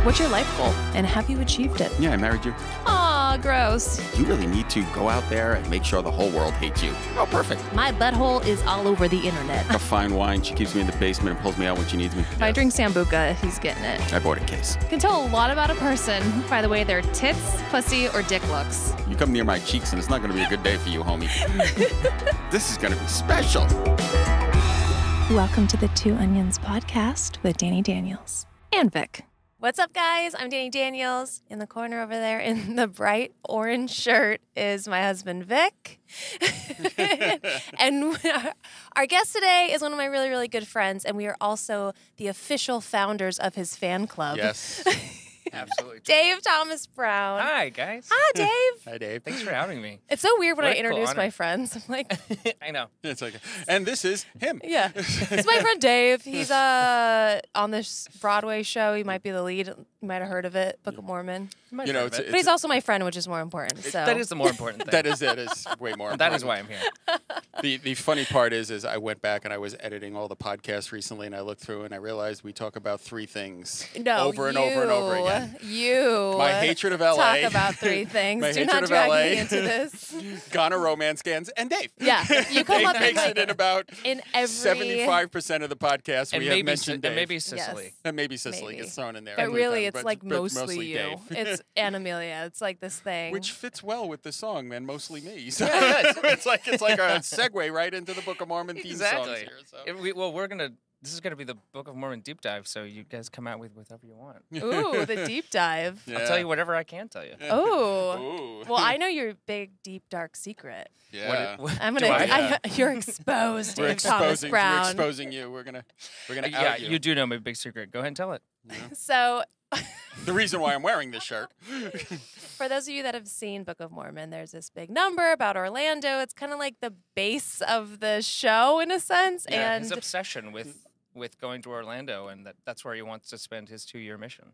What's your life goal, and have you achieved it? Yeah, I married you. Aw, gross. You really need to go out there and make sure the whole world hates you. Oh, perfect. My butthole is all over the internet. A fine wine. She keeps me in the basement and pulls me out when she needs me. If I drink Sambuca, he's getting it. I bought a case. You can tell a lot about a person by the way their tits, pussy, or dick looks. You come near my cheeks and it's not going to be a good day for you, homie. This is going to be special. Welcome to the Two Onions podcast with Danny Daniels and Vic. What's up, guys? I'm Danny Daniels. In the corner over there in the bright orange shirt is my husband, Vic. And our guest today is one of my really, really good friends, and we are also the official founders of his fan club. Yes. Absolutely. Dave Thomas Brown. Hi, guys. Hi, Dave. Hi, Dave. Thanks for having me. It's so weird when What I a cool introduce honor. my friends. I'm like, I know. It's like, and this is him. yeah. It's my friend Dave. He's on this Broadway show. He might be the lead. You might have heard of it, Book of Mormon. You know, But he's also my friend, which is more important. So That is the more important thing. that is way more important. That is why I'm here. The funny part is I went back and I was editing all the podcasts recently, and I looked through and I realized we talk about three things over and over and over again. You. My hatred of LA. Talk about three things. My Do hatred not of drag LA. me into this. Ghana romance scans, and Dave. Yeah, you come Dave up in makes like it in about in every 75% of the podcast. And We have maybe, mentioned Dave. and maybe Sicily. Yes. And maybe Sicily Maybe. gets thrown in there. But every really, time, it's like but mostly you. Dave. It's and Amelia. It's like this thing. Which fits well with the song, man. Mostly me. So Yeah, it it's like a segue right into the Book of Mormon theme songs Exactly. here. So. This is gonna be the Book of Mormon deep dive, so you guys come out with whatever you want. Ooh, the deep dive. Yeah. I'll tell you whatever I can tell you. Oh. Ooh. Well, I know your big, deep, dark secret. Yeah. I'm Do gonna. I? You're exposed, We're Dave Thomas exposing. We're Brown. exposing you. We're gonna Yeah, out you. you do know my big secret. Go ahead and tell it. So, The reason why I'm wearing this shirt. for those of you that have seen Book of Mormon, there's this big number about Orlando. It's kind of like the base of the show in a sense, Yeah, and his obsession with going to Orlando, and that's where he wants to spend his 2-year mission.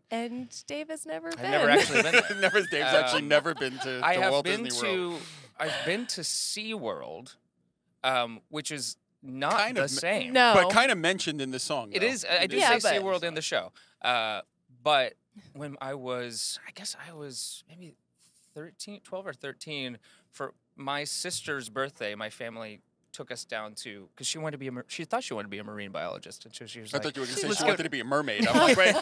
Dave has never been. I've never actually been there. Dave's actually never been to I have Walt been Disney World. I've been to SeaWorld, which is not Kind the of same. No, But kind of mentioned in the song. It though. is. I did Yeah, say but- SeaWorld in the show. But when I was maybe 12 or 13, for my sister's birthday, my family took us down to, because she wanted to be she thought she wanted to be a marine biologist, and so she was I like, thought you were going to say "Let's she go." wanted to be a mermaid. I'm like, wait.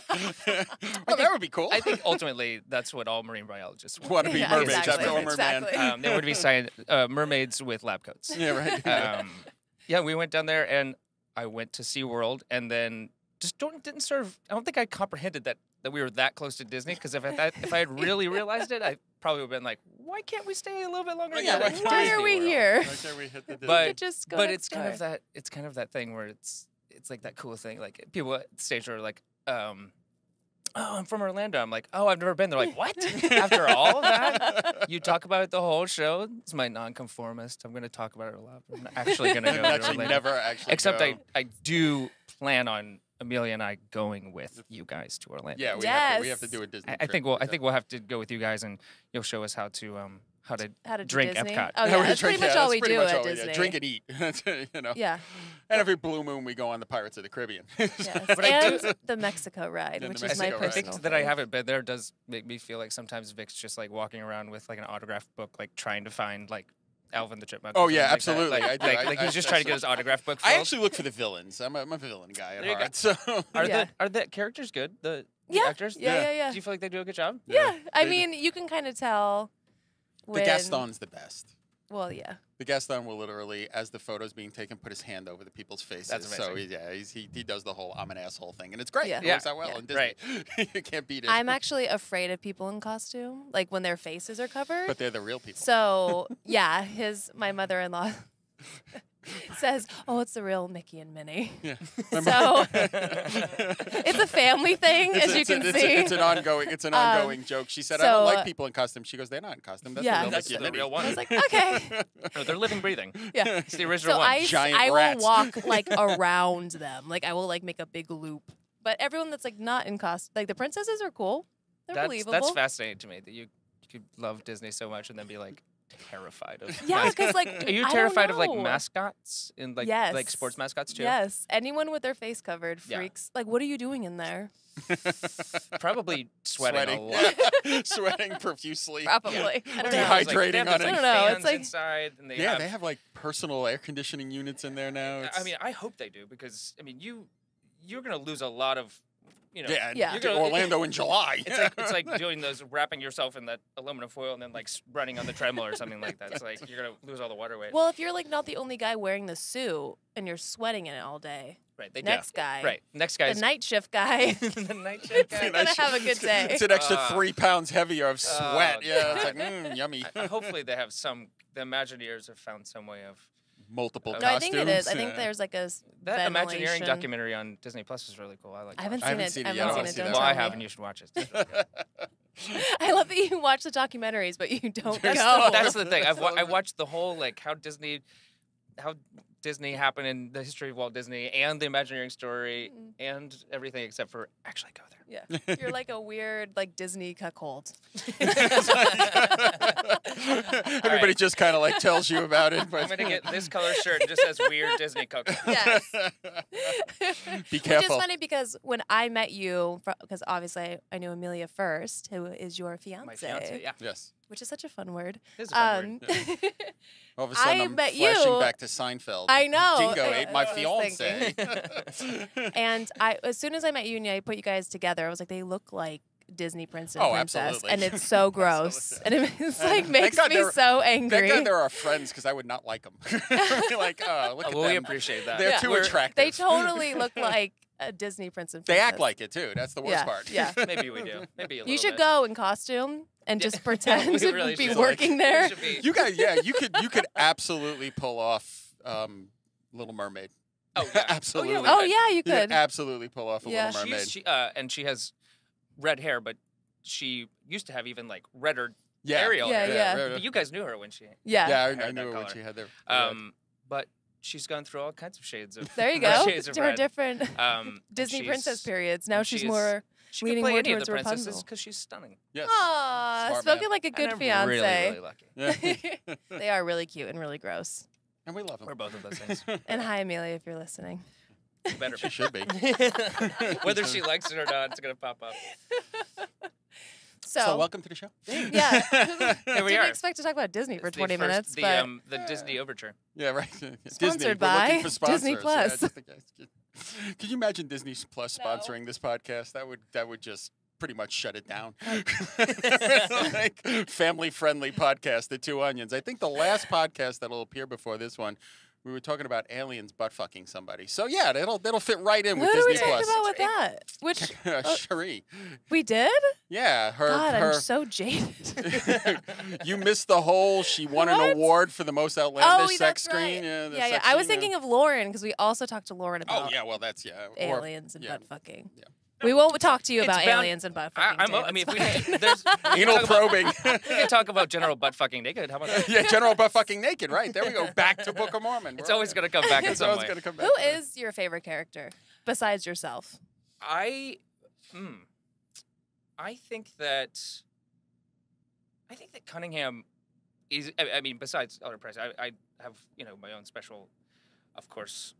Well, that would be cool. I think ultimately that's what all marine biologists want. Want to be Yeah, mermaids exactly, after Homer Man. exactly. They would be mermaids with lab coats. Yeah, right. Yeah, we went down there, and I went to SeaWorld, and then just didn't serve. I don't think I comprehended that we were that close to Disney, because if I had really realized it, I probably would have been like, why can't we stay a little bit longer? Yeah, at Why Disney are we World? here? Right there we hit the Disney. But could just go but next it's door. kind of that thing where it's like that cool thing. Like people at the stage are like, oh, I'm from Orlando. I'm like, oh, I've never been. They're like, what? After all of that, you talk about it the whole show. It's my nonconformist. I'm going to talk about it a lot. But I'm not actually going to go to actually Orlando. never actually Except go. I do plan on Amelia and I going with you guys to Orlando. Yeah, we Yes. have to do a Disney I trip. think we'll have to go with you guys, and you'll show us how to How to do drink Disney? Epcot. Oh Yeah, yeah, we that's drink- pretty much yeah, all that's we pretty do much at all we do. Disney. Drink and eat. You know. Yeah. And every blue moon we go on the Pirates of the Caribbean. Yes. But I do- And the Mexico ride, And which the is my Mexico ride. I think personal. that I fave. haven't been there does make me feel like sometimes Vic's just like walking around with like an autograph book, like trying to find like Alvin the Chipmunk. Oh, or yeah, something like that. absolutely. I do. Like I he's just trying to get his autograph book filled. I actually look for the villains. I'm a villain guy at There you heart. So Yeah. Are the characters good? The Yeah. actors? Yeah. Do you feel like they do a good job? Yeah, I They- mean, you can kind of tell the when. Gaston's the best. Well, yeah. The Gaston will literally, as the photo's being taken, put his hand over the people's faces. That's amazing. So he does the whole I'm an asshole thing, and it's great. Yeah. It works out well Yeah. in Disney. You can't beat it. I'm actually afraid of people in costume, like when their faces are covered. But they're the real people. So yeah, my mother-in-law says, "Oh, it's the real Mickey and Minnie." Yeah. So it's a family thing, as you can see. It's an ongoing joke. She said, "I don't so, like people in costume." She goes, "They're not in costume. That's Yeah. the real That's Mickey and the Minnie." real one. I was like, okay, No, they're living, breathing. yeah. It's the original So one. Giant I will rats. walk like around them, like I will like make a big loop. But everyone that's like not in costume, like the princesses are cool. They're believable. That's fascinating to me that you could love Disney so much and then be like, terrified of. Yeah, because like, Are you I terrified don't of like know. mascots and like Yes. like sports mascots too? Yes, anyone with their face covered Yeah. freaks. Like, what are you doing in there? Probably sweating a lot. Yeah. Sweating profusely. Probably. I don't know. Dehydrating They have on those, it. like, I don't know, it's fans like- inside, and they Yeah, have, they have like personal air conditioning units in there now. I mean, I hope they do because I mean, you're gonna lose a lot of, yeah, Yeah. you're to Orlando in July. It's like doing those, wrapping yourself in that aluminum foil and then like running on the treadmill or something like that. It's like you're gonna lose all the water weight. Well, if you're like not the only guy wearing the suit and you're sweating in it all day, right. They next guy, Right. Next the guy's night shift guy, the night shift guy. He's gonna have a good day. It's an extra Uh, 3 pounds heavier of sweat. oh, Yeah, it's God. like yummy. Hopefully they have the Imagineers have found some way of Multiple No, No, I costumes. think it is. I think yeah. there's like a that Imagineering ventilation. documentary on Disney Plus is really cool. I like. I haven't watching seen I it. haven't seen it I yet. I haven't wanna seen see it. that. Don't Well, I tell me. haven't. You should watch it. It's really good. I love that you watch the documentaries, but you don't There's go. That's the thing. I watched the whole like how Disney happened in the history of Walt Disney and the Imagineering story and everything except for actually go there. Yeah, you're like a weird like Disney cuckold. Everybody just kind of like tells you about it. But I'm gonna get this color shirt and just says weird Disney cook. Yes. Be Which careful. is funny because when I met you, because obviously I knew Amelia first, who is your fiance, My fiance, yeah. Yes. which is such a fun word. It is a fun word. All of a sudden, I I'm met flashing you- back to Seinfeld. I know. Dingo I- ate my I was fiance. And as soon as I met you and I put you guys together, I was like, they look like Disney prince and Oh, princess, absolutely. and it's so gross, and it's like makes God me they're- so Thank angry. God there are friends because I would not like them. Like, oh, look at Well, we them. appreciate that. They're Yeah. too We're- attractive. They totally look like a Disney prince and They princess. act like it too. That's the worst Yeah, part. yeah. Maybe we do. Maybe a little You should bit. go in costume and Yeah. just pretend We to really be should. working We there. should be- You guys, yeah, you could absolutely pull off Little Mermaid. Oh, yeah. Absolutely. we Oh could. yeah, you You could. could absolutely pull off a Yeah. Little Mermaid. And she has red hair, but she used to have even like redder yeah, Ariel. Yeah, yeah. right, But you guys knew her when she. Yeah. Yeah, I Hair knew that her when color. she had their. But she's gone through all kinds of shades of. There you go. Shades of To her red. different Disney Disney princess periods. Now she's she's- more. She leaning can play more any of towards the princesses Rapunzel. because she's stunning. yes. Aw, Smart spoken man. like a good And I'm fiance. really, really lucky. Yeah. They are really cute and really gross. And we love them. We're both of those things. And hi, Amelia, if you're listening. Better She should be. Whether she likes it or not, it's gonna pop up. So, welcome to the show. yeah. Here we Didn't are. expect to talk about Disney for It's the 20 first- minutes, the, but the Disney Overture. Yeah, right. Sponsored Disney. We're looking by for sponsors. Disney Plus. Yeah, could you imagine Disney Plus No. sponsoring this podcast? That would just pretty much shut it down. Like family-friendly podcast, The Two Onions. I think the last podcast that'll appear before this one, we were talking about aliens butt fucking somebody. So yeah, that'll fit right in who with do we Disney talk Plus. about with that? Which Cherie. we did? Yeah, her. God, her I'm so jaded. you missed the whole. She won an What? award for the most outlandish sex that's right. screen. Yeah, the Yeah, sex I was scene, thinking of Lauren because we also talked to Lauren Oh about yeah, well that's yeah. Or- aliens and yeah. butt fucking. Yeah. We won't talk to you It's about bound- aliens and butt fucking. I mean, Dave, if it's we fine. there's Anal probing. we can talk about general butt fucking naked. How about that? Yeah, General Butt fucking naked. Right there we go. Back to Book of Mormon. It's always gonna come back in It's some always way. gonna come back. Who to that. is your favorite character besides yourself? I think that Cunningham is. I mean, besides Elder Price, I have my own special, of course,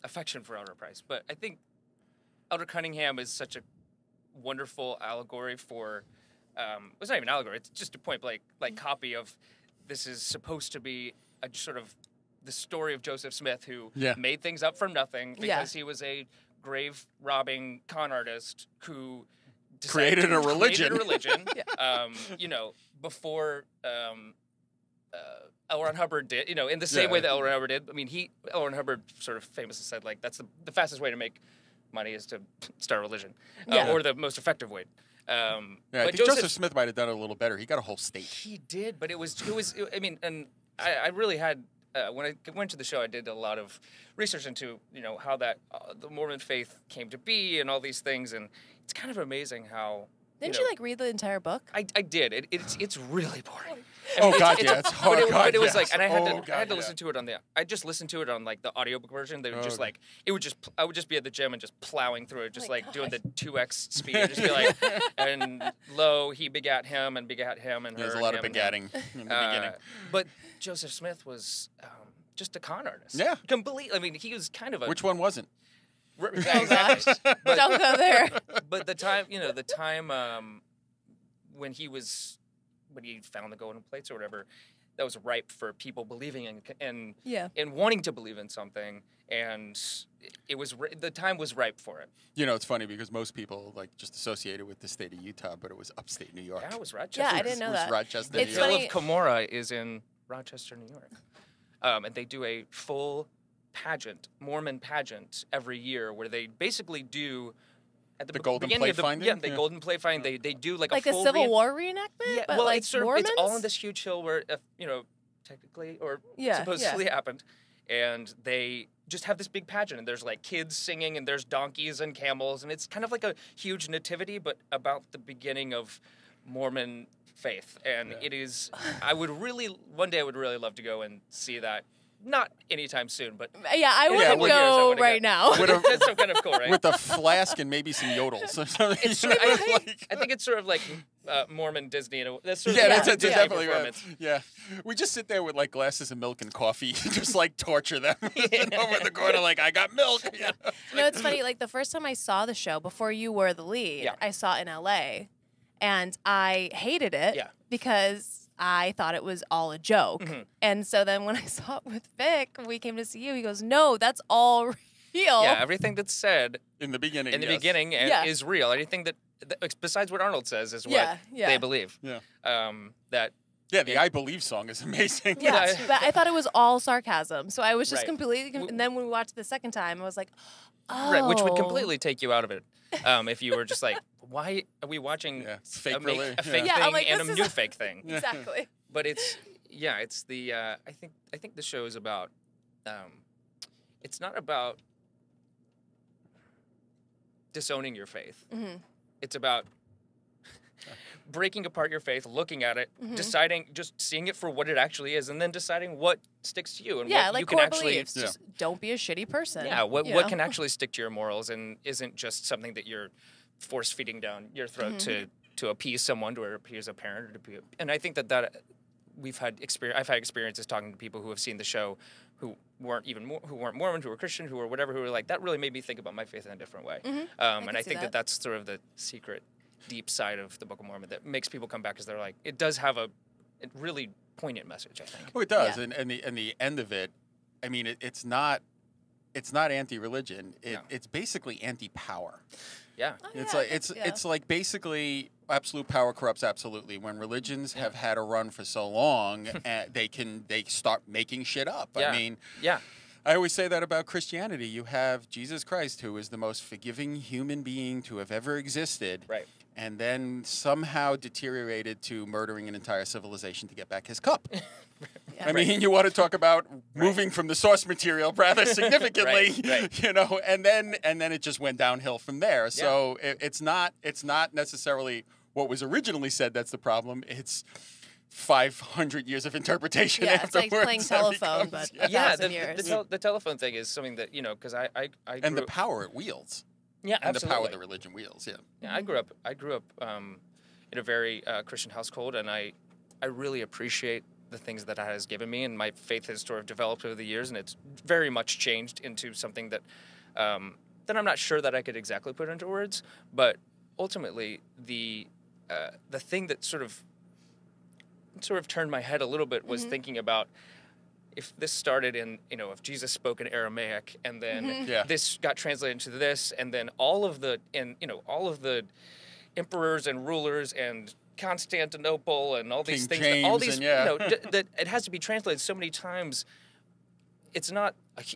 affection for Elder Price. But I think Elder Cunningham is such a wonderful allegory for. It's not even allegory. It's just a point blank like copy of. This is supposed to be a sort of the story of Joseph Smith, who Yeah. made things up from nothing Yeah. because he was a grave robbing con artist who Created a religion. Before L. Ron Hubbard did, in the same Yeah. way that L. Ron Hubbard did. I mean, L. Ron Hubbard sort of famously said, like, that's the fastest way to make money is to start a religion, Yeah. or the most effective way. Yeah, I but think Joseph Smith might have done it a little better. He got a whole state. he did, but it was. I mean, and I really had when I went to the show, I did a lot of research into how that the Mormon faith came to be and all these things, and it's kind of amazing how. Didn't you like read the entire book? I did. It's really boring. Oh God, yeah, it's hard. But it was like, yes. and I had to, Oh, I had to God, listen to it on the. I just listened to it on like the audiobook version. They would Oh, just okay. like it would just. I would just be at the gym and just plowing through it, just my like doing the 2x speed, and just be like, and lo, he begat him and begat him and her. There's a and lot of him and him. begatting in the beginning. But Joseph Smith was just a con artist. Yeah. Completely. I mean, he was kind of a. Which one wasn't? Oh gosh, But- don't go there. But the time, when he found the golden plates or whatever, that was ripe for people believing and Yeah. wanting to believe in something, and the time was ripe for it. You know, it's funny because most people like just associate it with the state of Utah, but it was upstate New York. Yeah, it was Rochester. Yeah, I didn't know It was that. Rochester, It's New Hill York. funny- of Cumorah is in Rochester, New York, and they do a full pageant, Mormon pageant, every year where they basically do. At The golden beginning plate of the, finding? Yeah, the Yeah. golden plate finding. They do like Like a a full Civil War reenactment, Yeah, but well, like it's sort of, Mormons. it's all on this huge hill where, technically or Yeah, supposedly happened, and they just have this big pageant, and there's like kids singing, and there's donkeys and camels, and it's kind of like a huge nativity, but about the beginning of Mormon faith, and it is. One day I would really love to go and see that. Not anytime soon, but Yeah, I Yeah, wouldn't with years, I go would've right got- now. that's some kind of cool, right? With a flask and maybe some yodels or something. It's you sort of, know, I think it's sort of like Mormon Disney. That's sort of Yeah, like that's a it, Disney definitely. performance. Yeah, we just sit there with like glasses of milk and coffee, just like torture them over in the corner. Like I got milk. You know? No, it's funny. Like the first time I saw the show, before you were the lead, Yeah. I saw it in LA, and I hated it Yeah. because I thought it was all a joke. Mhm. And so then when I saw it with Vic, we came to see you. He goes, "No, that's all real." Yeah, everything that's said In the beginning. in the yes. beginning Yeah. is real. Anything that besides what Arnold says is what Yeah. they believe. Yeah. That Yeah, the I Believe song is amazing. Yeah, Yeah. but I thought it was all sarcasm. So I was just Right. completely. And then when we watched it the second time, I was like, "Oh, right, which would completely take you out of it if you were just like, why are we watching Yeah, it's fake a fake rela- thing Yeah, I'm like, and a this new is- fake thing?" exactly." But it's the I think the show is about it's not about disowning your faith. Mhm. It's about breaking apart your faith, looking at it, Mhm. deciding, just seeing it for what it actually is, and then deciding what sticks to you and Yeah, what like you can core actually. beliefs. Just don't be a shitty person. Yeah, what you what know? can actually stick to your morals and isn't just something that you're force feeding down your throat Mm-hmm. to appease someone, to appease a parent, or to be. And I think that I've had experiences talking to people who have seen the show, who weren't Mormon, who were Christian, who were whatever, who were like, that really made me think about my faith in a different way. Mhm. And can I see think that. that's sort of the secret, deep side of the Book of Mormon that makes people come back, because they're like, it does have a really poignant message, I think. Oh, it does, Yeah. and the end of it, I mean, it's not anti-religion. No. It's basically anti-power. Yeah. Oh, It's yeah, like that's- yeah. it's like basically absolute power corrupts absolutely. When religions have had a run for so long, they start making shit up. Yeah. I mean, Yeah. I always say that about Christianity. You have Jesus Christ, who is the most forgiving human being to have ever existed, Right. and then somehow deteriorated to murdering an entire civilization to get back his cup. Yeah. I mean, you want to talk about moving from the source material rather significantly, Right. you know, and then it just went downhill from there. So it's not necessarily what was originally said that's the problem. It's 500 years of interpretation Yeah, it's like afterwards. playing that telephone, becomes- but Yeah, 1,000 years. the telephone thing is something that, because I grew and the up, power it wields, yeah, and absolutely. the power the religion wields. Yeah. Yeah, I grew up in a very Christian household, and I really appreciate the things that it has given me, and my faith has sort of developed over the years, and it's very much changed into something that that I'm not sure that I could exactly put into words, but ultimately the thing that sort of turned my head a little bit was thinking about, if this started in, if Jesus spoke in Aramaic, and then Yeah. this got translated into this, and then all of the emperors and rulers and Constantinople and all these King things, all James these, and yeah. that it has to be translated so many times. It's not,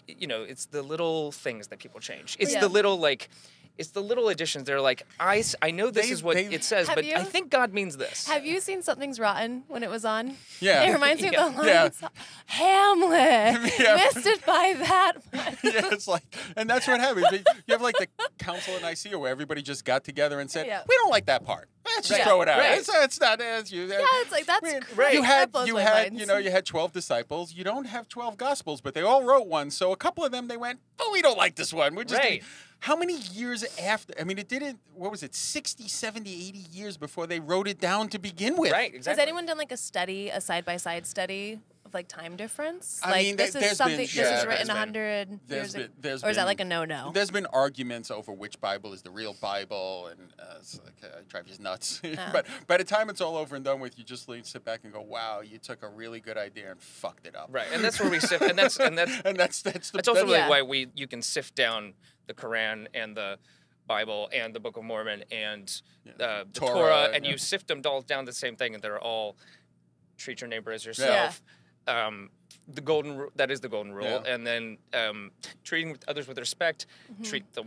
it's the little things that people change. It's Yeah. the little it's the little additions. They're like, I know this is what they- it says, Have but you? I think God means this. Have you seen Something's Rotten when it was on? Yeah. It reminds me Yeah. of the Yeah. lines. Hamlet. Yeah. Missed it by that much. Yeah, it's like, and that's what happens. You have like the Council of Nicaea where everybody just got together and said, Yeah. "We don't like that part. just Right. throw it out. Right. It's not as you. Yeah, it's like that's I mean, great. You had, That blows you my had, mind. you know, you had 12 disciples. You don't have 12 gospels, but they all wrote one. So a couple of them, they went, oh, we don't like this one. We're just. Right. How many years after? I mean, it didn't. What was it? 60, 70, 80 years before they wrote it down to begin with. Right, exactly. Has anyone done like a study, a side-by-side study of like time difference? I Like mean, this there's is been- something. This yeah, is there's written been- 100 There's years been, ago, there's or is that been- like a no-no? There's been arguments over which Bible is the real Bible, and it's like, it drives you nuts. But by the time it's all over and done with, you just sit back and go, "Wow, you took a really good idea and fucked it up." Right, and that's where we sift, and that's and that's the, That's also really Yeah. why you can sift down the Quran and the Bible and the Book of Mormon and the Torah, Torah, and yeah. you sift them all down to the same thing, and they're all treat your neighbor as yourself. The golden that is the golden rule, Yeah. and then treating others with respect, treat the.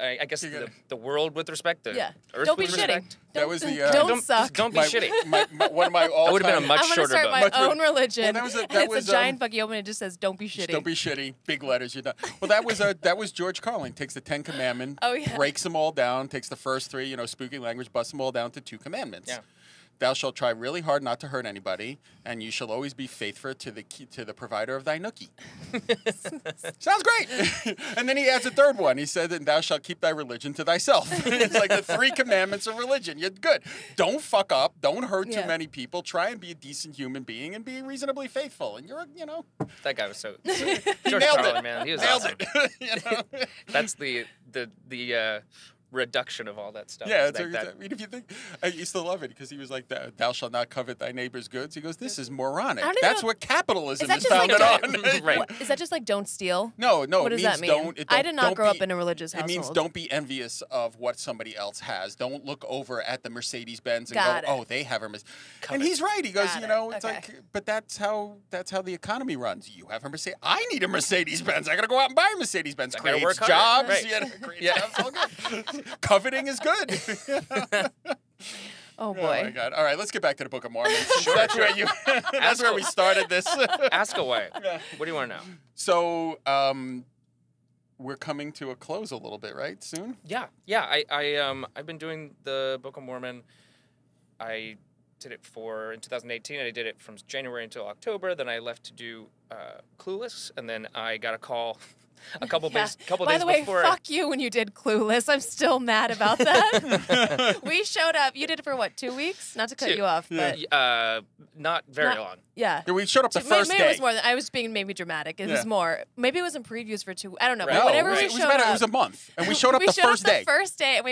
I guess You gotta- the world with respect. The Yeah. earth Don't be with shitting. respect. That Don't, was the, don't suck. Don't be my, shitty. one of my all That would have been a much I'm gonna shorter start book. my Much own religion. Well, that was a- and that it's was, a giant book. You open it, it just says, "Don't be shitty." Don't be shitty. Big letters. You're done. Well, that was George Carlin. Takes the 10 Commandments, Oh, yeah. breaks them all down. Takes the first 3, spooky language, busts them all down to 2 commandments. Yeah. Thou shalt try really hard not to hurt anybody, and you shall always be faithful to the provider of thy nookie. Sounds great. And then he adds a third one. He said, "And thou shalt keep thy religion to thyself." It's like the 3 commandments of religion. You're good. Don't fuck up. Don't hurt Yeah. too many people. Try and be a decent human being and be reasonably faithful. And you're, That guy was so. he George nailed Carlin, it. man, he was nailed awesome. it. That's the reduction of all that stuff. Yeah, It's like that. I mean, if you think, I used to love it because he was like, "Thou shalt not covet thy neighbor's goods." He goes, "This is moronic. I don't even That's know- what capitalism Is is that just founded like on." Right. What, is that just like don't steal? No, What it does means that mean? don't. I did not don't grow be- up in a religious It household. means don't be envious of what somebody else has. Don't look over at the Mercedes Benz and Got go, it. "Oh, they have a Mercedes." And Covet. he's right. He goes, Got it. it's Okay. like, but that's how the economy runs. You have a Mercedes. I need a Mercedes Benz. I gotta go out and buy a Mercedes Benz. I gotta Creates work harder. jobs. Right. Creates Yeah. jobs. All good. Coveting is good. Oh Oh my boy. God! All right, let's get back to the Book of Mormon. That's where you. That's where we started this. Ask away. What do you want to know? So, we're coming to a close a little bit, right? Soon. Yeah. I've been doing the Book of Mormon. I did it in 2018. I did it from January until October. Then I left to do Clueless, and then I got a call a couple Yeah. days By the way, before. fuck you when you did Clueless. I'm still mad about that. We showed up. You did it for what, 2 weeks? Not to cut you off, but Not very Not- long. yeah. Yeah, we showed up the first maybe day. it was more than I was being maybe dramatic. It Yeah. was more. Maybe it was in previews for 2. I don't know. Right. But No, whenever it was, we it was showed about- up, it was a month, and we showed up we the showed first up day. the first day, and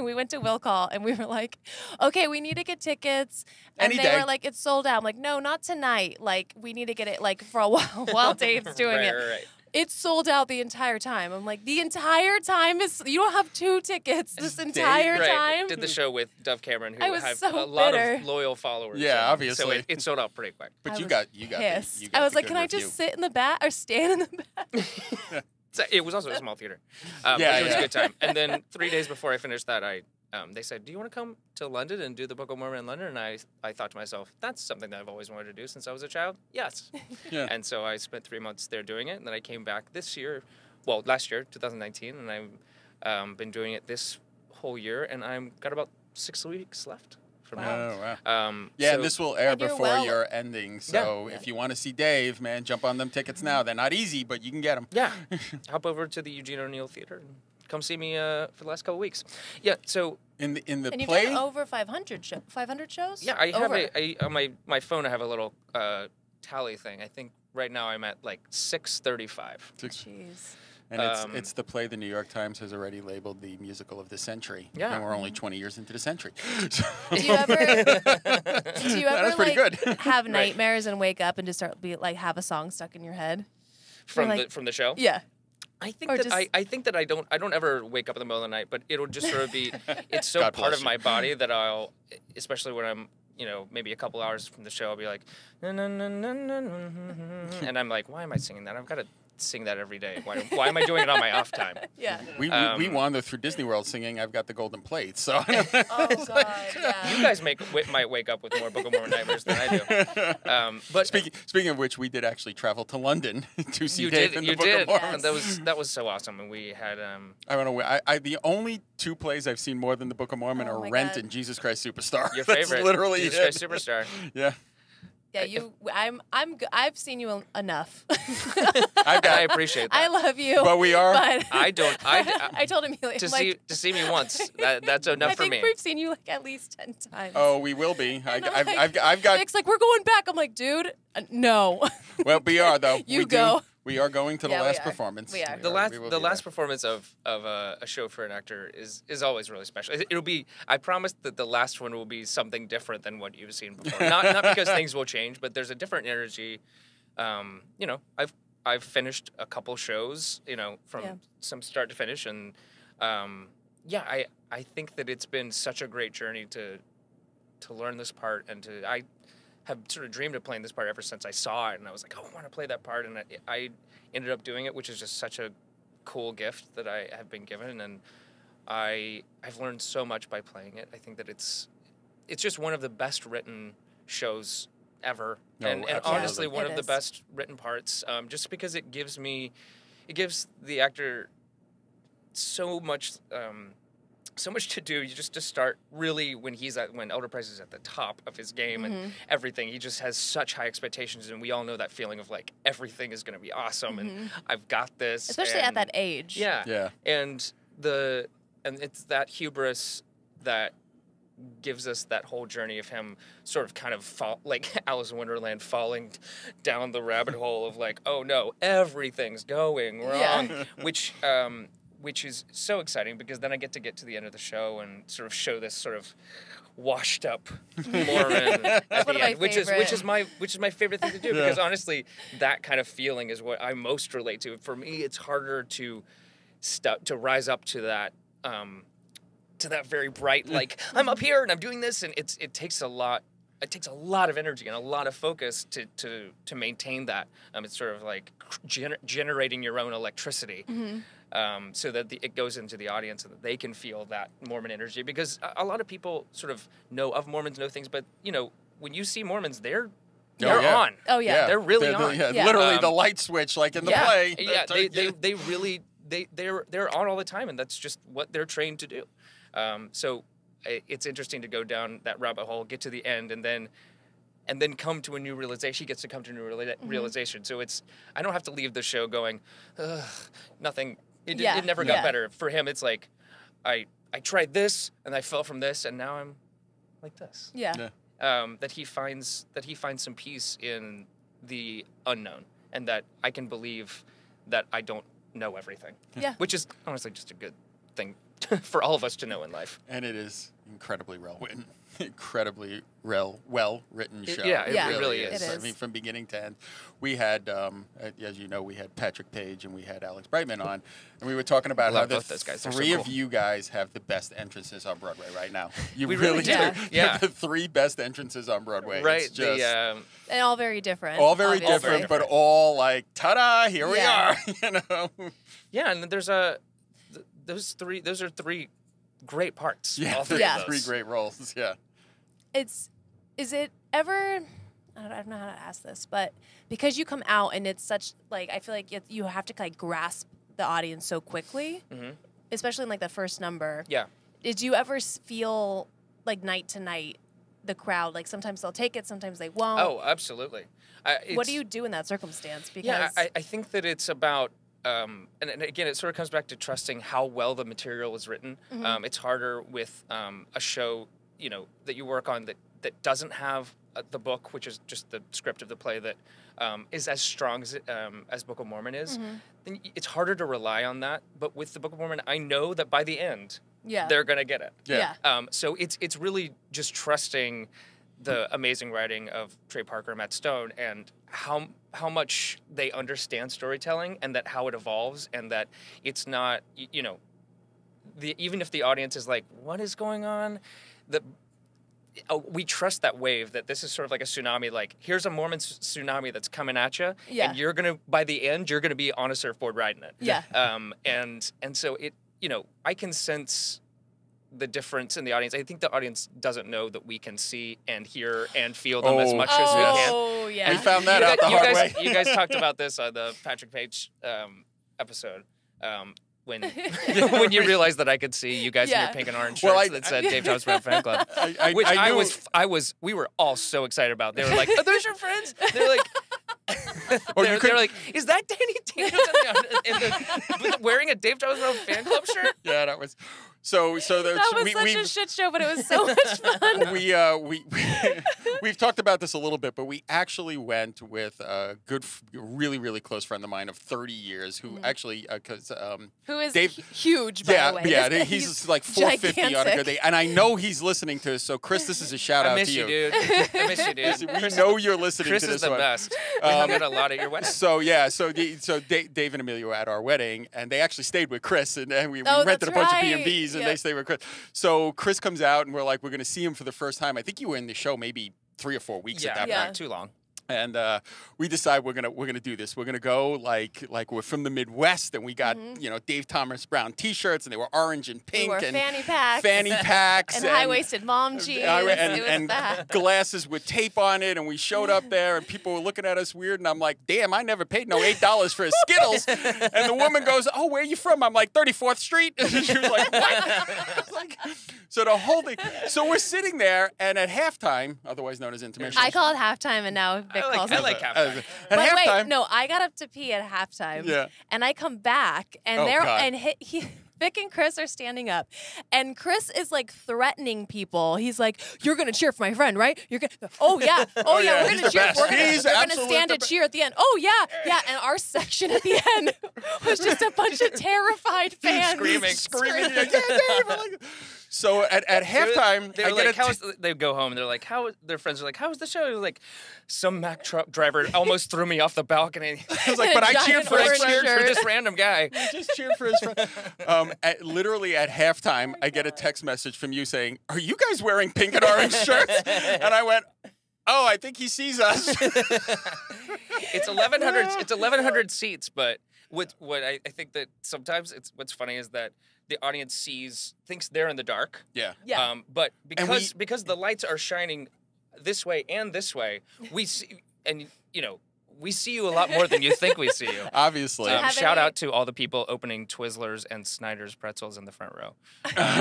we went to Will Call, and we were like, "Okay, we need to get tickets." And Any they day. were like, "It's sold out." I'm like, "No, not tonight. Like, we need to get it like for a while while Dave's doing Right, it." right. It's sold out the entire time. I'm like, the entire time is you don't have 2 tickets this entire Right. time. Did the show with Dove Cameron, who I was have so a lot bitter. of loyal followers. Yeah, and obviously. So it sold out pretty quick. But I you was got Pissed. you got I was the like, good can I review. just sit in the back or stand in the back? So it was also a small theater. But Yeah, it was yeah. a good time. And then 3 days before I finished that, they said, "Do you want to come to London and do the Book of Mormon in London?" And I thought to myself, that's something that I've always wanted to do since I was a child. Yes. Yeah. And so I spent 3 months there doing it. And then I came back last year, 2019. And I've been doing it this whole year. And I've got about 6 weeks left from now. Oh, wow. So And this will air And you're before well- your ending. So if you want to see Dave, man, jump on them tickets now. They're not easy, but you can get them. Yeah. Hop over to the Eugene O'Neill Theater and come see me for the last couple weeks. Yeah, so In the And you've play. done over 500 shows? yeah, I have Over. on my phone I have a little tally thing. I think right now I'm at like 635. Jeez. And Um, it's the play the New York Times has already labeled the musical of the century. Yeah. And we're only 20 years into the century. Do you ever That's pretty like good. have nightmares and wake up and just start have a song stuck in your head? From like- the show. Yeah. I think Or that just- I think that I don't ever wake up in the middle of the night, but it'll just sort of be it's so God part bless of you. my body that I'll, especially when I'm maybe a couple hours from the show, I'll be like, "Na, na, na, na, na, na, na, na," and I'm like, why am I singing that? I've got to sing that every day. Why am I doing it on my off time? Yeah. We wander through Disney World singing "I've Got the Golden Plate." So Oh God. Yeah. You guys might wake up with more Book of Mormon nightmares than I do. But speaking of which, we did actually travel to London to see you Dave did, in you the Book did. of Mormon. And that was so awesome. And we had I don't know. I the only two plays I've seen more than the Book of Mormon Oh are my Rent God. and Jesus Christ Superstar. your That's favorite, literally Jesus it. Christ Superstar. Yeah. Yeah, I've seen you enough. I appreciate that. I love you. But we are- But I don't. I told Amelia to I'm like, see me once. That's enough I for think me. we've seen you like at least 10 times. Oh, we will be. And I'm like, I've got. Vic's like, we're going back. I'm like, dude, no. Well, we are though. You we go. We are going to the Yeah, we last are. performance. We are. The will be last there. performance of a show for an actor is always really special. It'll be. I promise that the last one will be something different than what you've seen before. Not because things will change, but there's a different energy. You know, I've finished a couple shows. You know, from Yeah. some start to finish, and yeah, I think that it's been such a great journey to learn this part, and I have sort of dreamed of playing this part ever since I saw it, and I was like, oh, I want to play that part, and I ended up doing it, which is just such a cool gift that I have been given, and I've learned so much by playing it. I think that it's just one of the best written shows ever, No, and absolutely. honestly one It of the is. best written parts, just because it gives the actor so much to do. You just to start really when Elder Price is at the top of his game and everything. He just has such high expectations, and we all know that feeling of like everything is going to be awesome and I've got this. Especially at and- that age. Yeah. Yeah. And it's that hubris that gives us that whole journey of him sort of kind of like Alice in Wonderland falling down the rabbit hole of like, oh no, everything's going wrong, Yeah. which is so exciting because then I get to the end of the show and sort of show this sort of washed up Mormon at One the of my end, which is favorite. my favorite thing to do Yeah. because honestly, that kind of feeling is what I most relate to. For me, it's harder to rise up to that very bright, like I'm up here and I'm doing this, and it takes a lot. It takes a lot of energy and a lot of focus to maintain that. It's sort of like generating your own electricity, so that it goes into the audience so that they can feel that Mormon energy. Because a lot of people sort of know of Mormons, know things, but you know when you see Mormons, they're yeah. on. Oh yeah. They're really on. Yeah. Literally the light switch, like in the Yeah, play. yeah, they really they're on all the time, and that's just what they're trained to do. So it's interesting to go down that rabbit hole, get to the end, and then come to a new realization. He gets to come to a new realization. So I don't have to leave the show going, ugh, nothing. It never got Yeah. better. For him, it's like I tried this and I fell from this, and now I'm like this. Yeah. That he finds some peace in the unknown, and that I can believe that I don't know everything. Yeah. Which is honestly just a good thing for all of us to know in life. And it is incredibly well written. Incredibly well written show. Yeah, Yeah, it really is. It I is. mean, from beginning to end, we had, as you know, we had Patrick Page and we had Alex Brightman on, and we were talking about how Love the both those guys. They're so three of cool. you guys have the best entrances on Broadway right now. You We really do. do. Yeah. You Yeah. have the three best entrances on Broadway. Right. It's just And all very different. all very obviously. different, but all like, ta-da! Here we Yeah. are. You know. yeah, and there's those are three great parts. Yeah. All three Yeah. of Three those. great roles. Yeah. Is it ever, I don't know how to ask this, but because you come out and it's such, like, I feel like you have to, like, grasp the audience so quickly, especially in, like, the first number. Yeah. Did you ever feel, like, night to night, the crowd, like, sometimes they'll take it, sometimes they won't? Oh, absolutely. What do you do in that circumstance? Because Yeah, I think that it's about, and again, it sort of comes back to trusting how well the material is written. It's harder with a show, you know, that you work on that doesn't have the book, which is just the script of the play that is as strong as Book of Mormon is. Then it's harder to rely on that. But with the Book of Mormon, I know that by the end, yeah. they're gonna get it. Yeah. So it's really just trusting the amazing writing of Trey Parker and Matt Stone, and how much they understand storytelling, and that how it evolves, and that it's not, you know, even if the audience is like, what is going on, we trust that wave, that this is sort of like a tsunami. Like, here's a Mormon tsunami that's coming at you, Yeah. and you're gonna, by the end, you're gonna be on a surfboard riding it. Yeah. And so it, I can sense the difference in the audience. I think the audience doesn't know that we can see and hear and feel them as much as we can. Oh, yeah. We found that out the hard way. You guys talked about this on the Patrick Page episode. When when you realized that I could see you guys in Yeah. your pink and orange Well, shirts that said Dave Thomas Brown Fan Club, which we were all so excited about. They were like, "Are those your friends?" They're like, they're like, "Is that Danny Daniels wearing a Dave Thomas Brown Fan Club shirt?" Yeah, that was so. That was such a shit show, but it was so much fun. We've talked about this a little bit, but we actually went with a really, really close friend of mine of 30 years who actually, because Who is Dave, huge, by the way. yeah, This guy, he's like 450 on a gigantic. good day, and I know he's listening to us. So, Chris, this is a shout I out miss to you, dude. I miss you, dude. We know you're listening Chris to this is the one. best. We hung out a lot at your wedding. So Dave and Amelia were at our wedding, and they actually stayed with Chris, and we Oh, rented a that's bunch right. of B&Bs, and Yeah. they stayed with Chris. So Chris comes out, and we're like, we're going to see him for the first time. I think you were in the show maybe 3 or 4 weeks at that Yeah. point. Not too long. And we decide we're gonna do this. We're gonna go like we're from the Midwest, and we got Dave Thomas Brown T-shirts, and they were orange and We pink wore and fanny packs and high-waisted mom jeans. It was and that. glasses with tape on it, and we showed up there, and people were looking at us weird, and I'm like, damn, I never paid no $8 for his Skittles. And the woman goes, oh, where are you from? I'm like, 34th Street. And she was like, what? Like, so the whole thing. So we're sitting there, and at halftime, otherwise known as intermission. I call it halftime, and now Vic calls it. I like halftime. At But halftime. wait, no, I got up to pee at halftime. Yeah. And I come back, and Oh, they're God. and Vic and Chris are standing up, and Chris is like threatening people. He's like, "You're gonna cheer for my friend, right? You're gonna, oh yeah, Oh, yeah, we're he's gonna the cheer. best. We're gonna, He's they're gonna absolutely stand the and best. cheer at the end. Oh yeah." And our section at the end was just a bunch of terrified fans Screaming. Yeah, Dave. We're like- So at halftime, They I were get like, they go home and they're like, their friends are like, how was the show? Like, some Mack truck driver almost threw me off the balcony. I was like, but I cheered Giant for his orange friend. shirt. for this random guy. Just cheered for his friend. Literally at halftime, I get a text message from you saying, "Are you guys wearing pink and orange shirts?" And I went, "Oh, I think he sees us." It's 1,100. It's 1,100 seats, but what I think that sometimes what's funny is that the audience thinks they're in the dark. Yeah. Yeah. But And because the lights are shining this way and this way, we see we see you a lot more than you think we see you. Obviously. you have Shout any- out to all the people opening Twizzlers and Snyder's pretzels in the front row,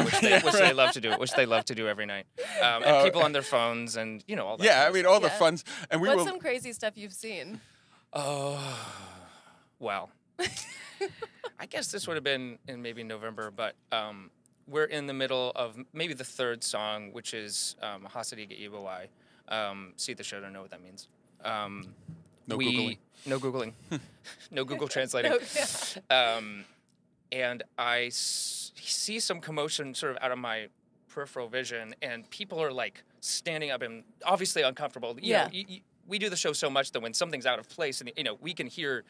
which they love to do. Which they love to do every night. And people on their phones and all that. Yeah, I mean all the Yeah. funs, and we What's were. some crazy stuff you've seen? Oh, well. I guess this would have been in maybe November, but we're in the middle of maybe the third song, which is Hasidiga Ibawai. See the show to know what that means. No Googling. No Googling. No Google translating. And I see some commotion sort of out of my peripheral vision, and people are like standing up and obviously uncomfortable. You know, we do the show so much that when something's out of place, and we can hear.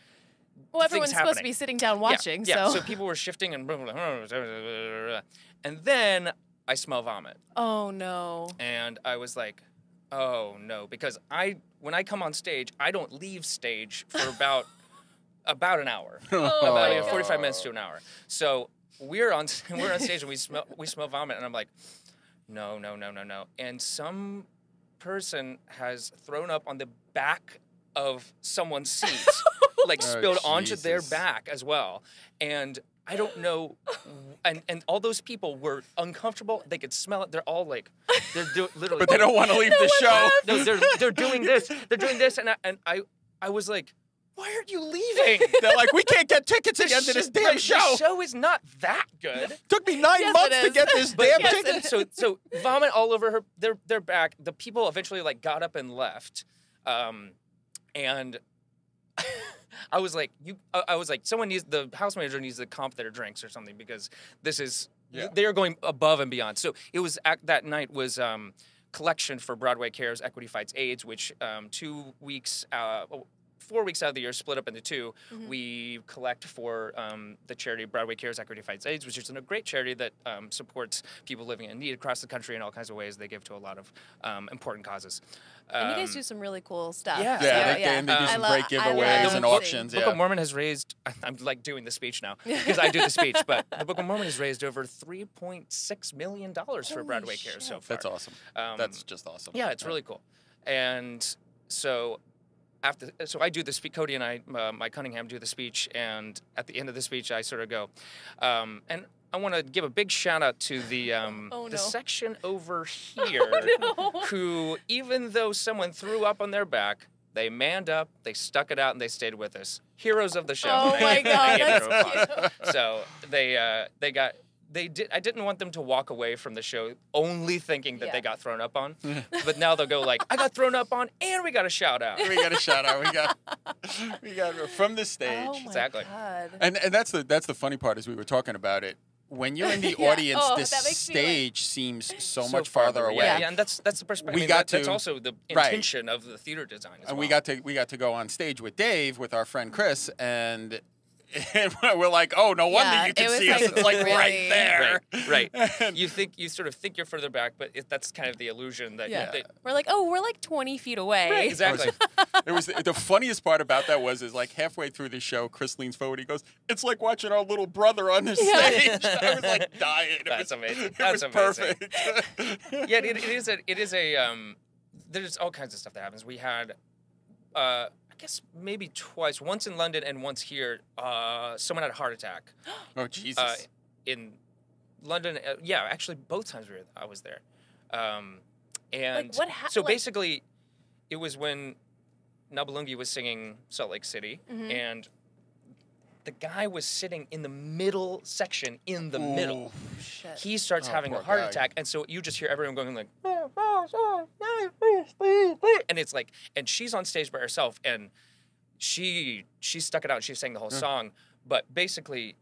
Well, everyone's things supposed to happening. be sitting down watching, Yeah. so. So people were shifting and then I smell vomit, Oh no. and I was like, oh no, because when I come on stage, I don't leave stage for about an hour, about 45 minutes to an hour. So we're on stage and we smell vomit, and I'm like, no, and some person has thrown up on the back of someone's seat, like spilled onto their Jesus. back as well, and I don't know, and all those people were uncomfortable. They could smell it. They're all like, literally. But they don't want to leave the show. No, they're doing this. They're doing this, and I was like, why aren't you leaving? They're like, we can't get tickets again to this damn show. The show is not that good. Took me 9 Yes, months it to is. get this But damn yes, ticket. so vomit all over their back. The people eventually like got up and left, and I was like, the house manager needs to comp their drinks or something, because this is they are going above and beyond. So it was that night was Collection for Broadway Cares Equity Fights AIDS, which 2 weeks. 4 weeks out of the year, split up into 2. We collect for the charity Broadway Cares Equity Fights AIDS, which is a great charity that supports people living in need across the country in all kinds of ways. They give to a lot of important causes. And you guys do some really cool stuff. Yeah. And they do some great giveaways and auctions. Book of Mormon has raised, I'm like doing the speech now because I do the speech, but the Book of Mormon has raised over $3.6 million for Broadway Cares so far. That's awesome. That's just awesome. Yeah, it's really cool. And so so I do the speech, Cody and I, Mike Cunningham do the speech, and at the end of the speech, I sort of go, and I want to give a big shout out to the the section over here who, even though someone threw up on their back, they manned up, they stuck it out, and they stayed with us. Heroes of the show. Oh my God, that's cute. So I didn't want them to walk away from the show only thinking that they got thrown up on, but now they'll go like, I got thrown up on, and we got a shout out. We got a shout out. We got from the stage. Oh my Exactly. God. And that's the funny part is we were talking about it. When you're in the audience, this stage seems so much farther away. Yeah, and that's the perspective. That's also the intention of the theater design as well. And we got to go on stage with Dave, with our friend Chris, and we're like, oh, no wonder you can see us. It's like really right there. Right. You sort of think you're further back, but that's kind of the illusion that we're like, oh, we're like 20 feet away. Right, exactly. It was the funniest part about that is like halfway through the show, Chris leans forward. He goes, "It's like watching our little brother on the stage." I was like dying. That's amazing. That's perfect. Yeah, it is a. There's all kinds of stuff that happens. We had, I guess maybe twice, once in London and once here. Someone had a heart attack. Oh Jesus! In London, actually both times I was there. And like, what happened? So basically, it was when Nabalungi was singing Salt Lake City, and the guy was sitting in the middle section, in the middle. Shit. He starts having a heart attack, and so you just hear everyone going like, and it's like, and she's on stage by herself, and she stuck it out. She sang the whole song, but basically,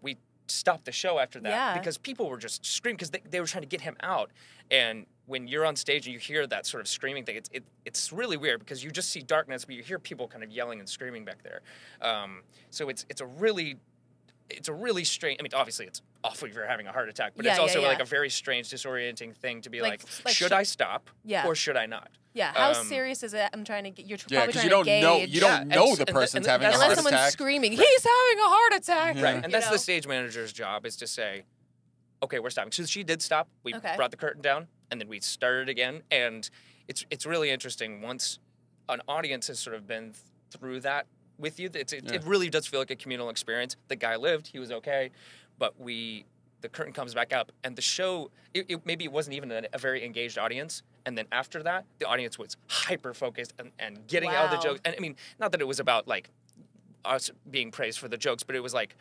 we stopped the show after that because people were just screaming because they were trying to get him out. And when you're on stage and you hear that sort of screaming thing, it's really weird because you just see darkness, but you hear people kind of yelling and screaming back there. So it's a really strange. I mean, obviously it's awful if you're having a heart attack, but it's also like a very strange, disorienting thing to be like should I stop or should I not? Yeah, how serious is it? I'm trying to get. You're probably trying to gauge. You don't know the person's having a heart attack. Unless someone's screaming, he's having a heart attack. Right, and that's the stage manager's job is to say, okay, we're stopping. So she did stop. We brought the curtain down, and then we started again. And it's really interesting once an audience has sort of been through that with you. It really does feel like a communal experience. The guy lived; he was okay, but the curtain comes back up, and the show, maybe it wasn't even a very engaged audience. And then after that, the audience was hyper-focused and getting out the jokes. And I mean, not that it was about, like, us being praised for the jokes, but it was like,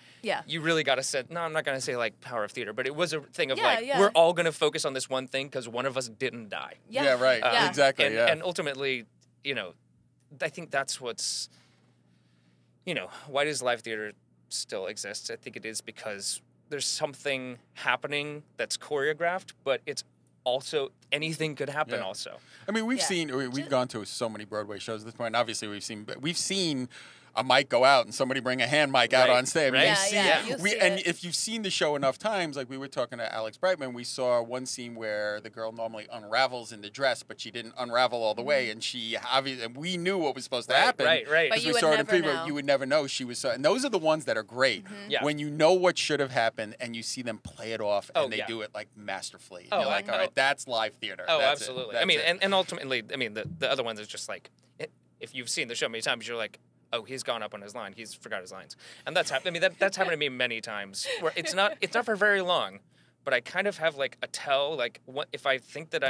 you really got to set, no, I'm not going to say, like, power of theater, but it was a thing of, we're all going to focus on this one thing because one of us didn't die. Yeah, right. Exactly, and ultimately, I think that's what's, why does live theater still exist? I think it is because there's something happening that's choreographed, but it's also anything could happen also. I mean, we've gone to so many Broadway shows at this point. And obviously, we've seen a mic go out and somebody bring a hand mic out on stage. Right. And if you've seen the show enough times, like we were talking to Alex Brightman, we saw one scene where the girl normally unravels in the dress, but she didn't unravel all the way, and she obviously, and we knew what was supposed to happen. Right. But you would never know. You would never know she was. And those are the ones that are great. When you know what should have happened and you see them play it off and they do it like masterfully. And you're like, all right, that's live theater. Oh, that's absolutely. I mean, and ultimately, I mean, the other ones is just like, if you've seen the show many times, you're like, oh, he's gone up on his line. He's forgot his lines, and that's happened. I mean, that's happened to me many times. Where it's not for very long, but I kind of have like a tell. Like, what if I think that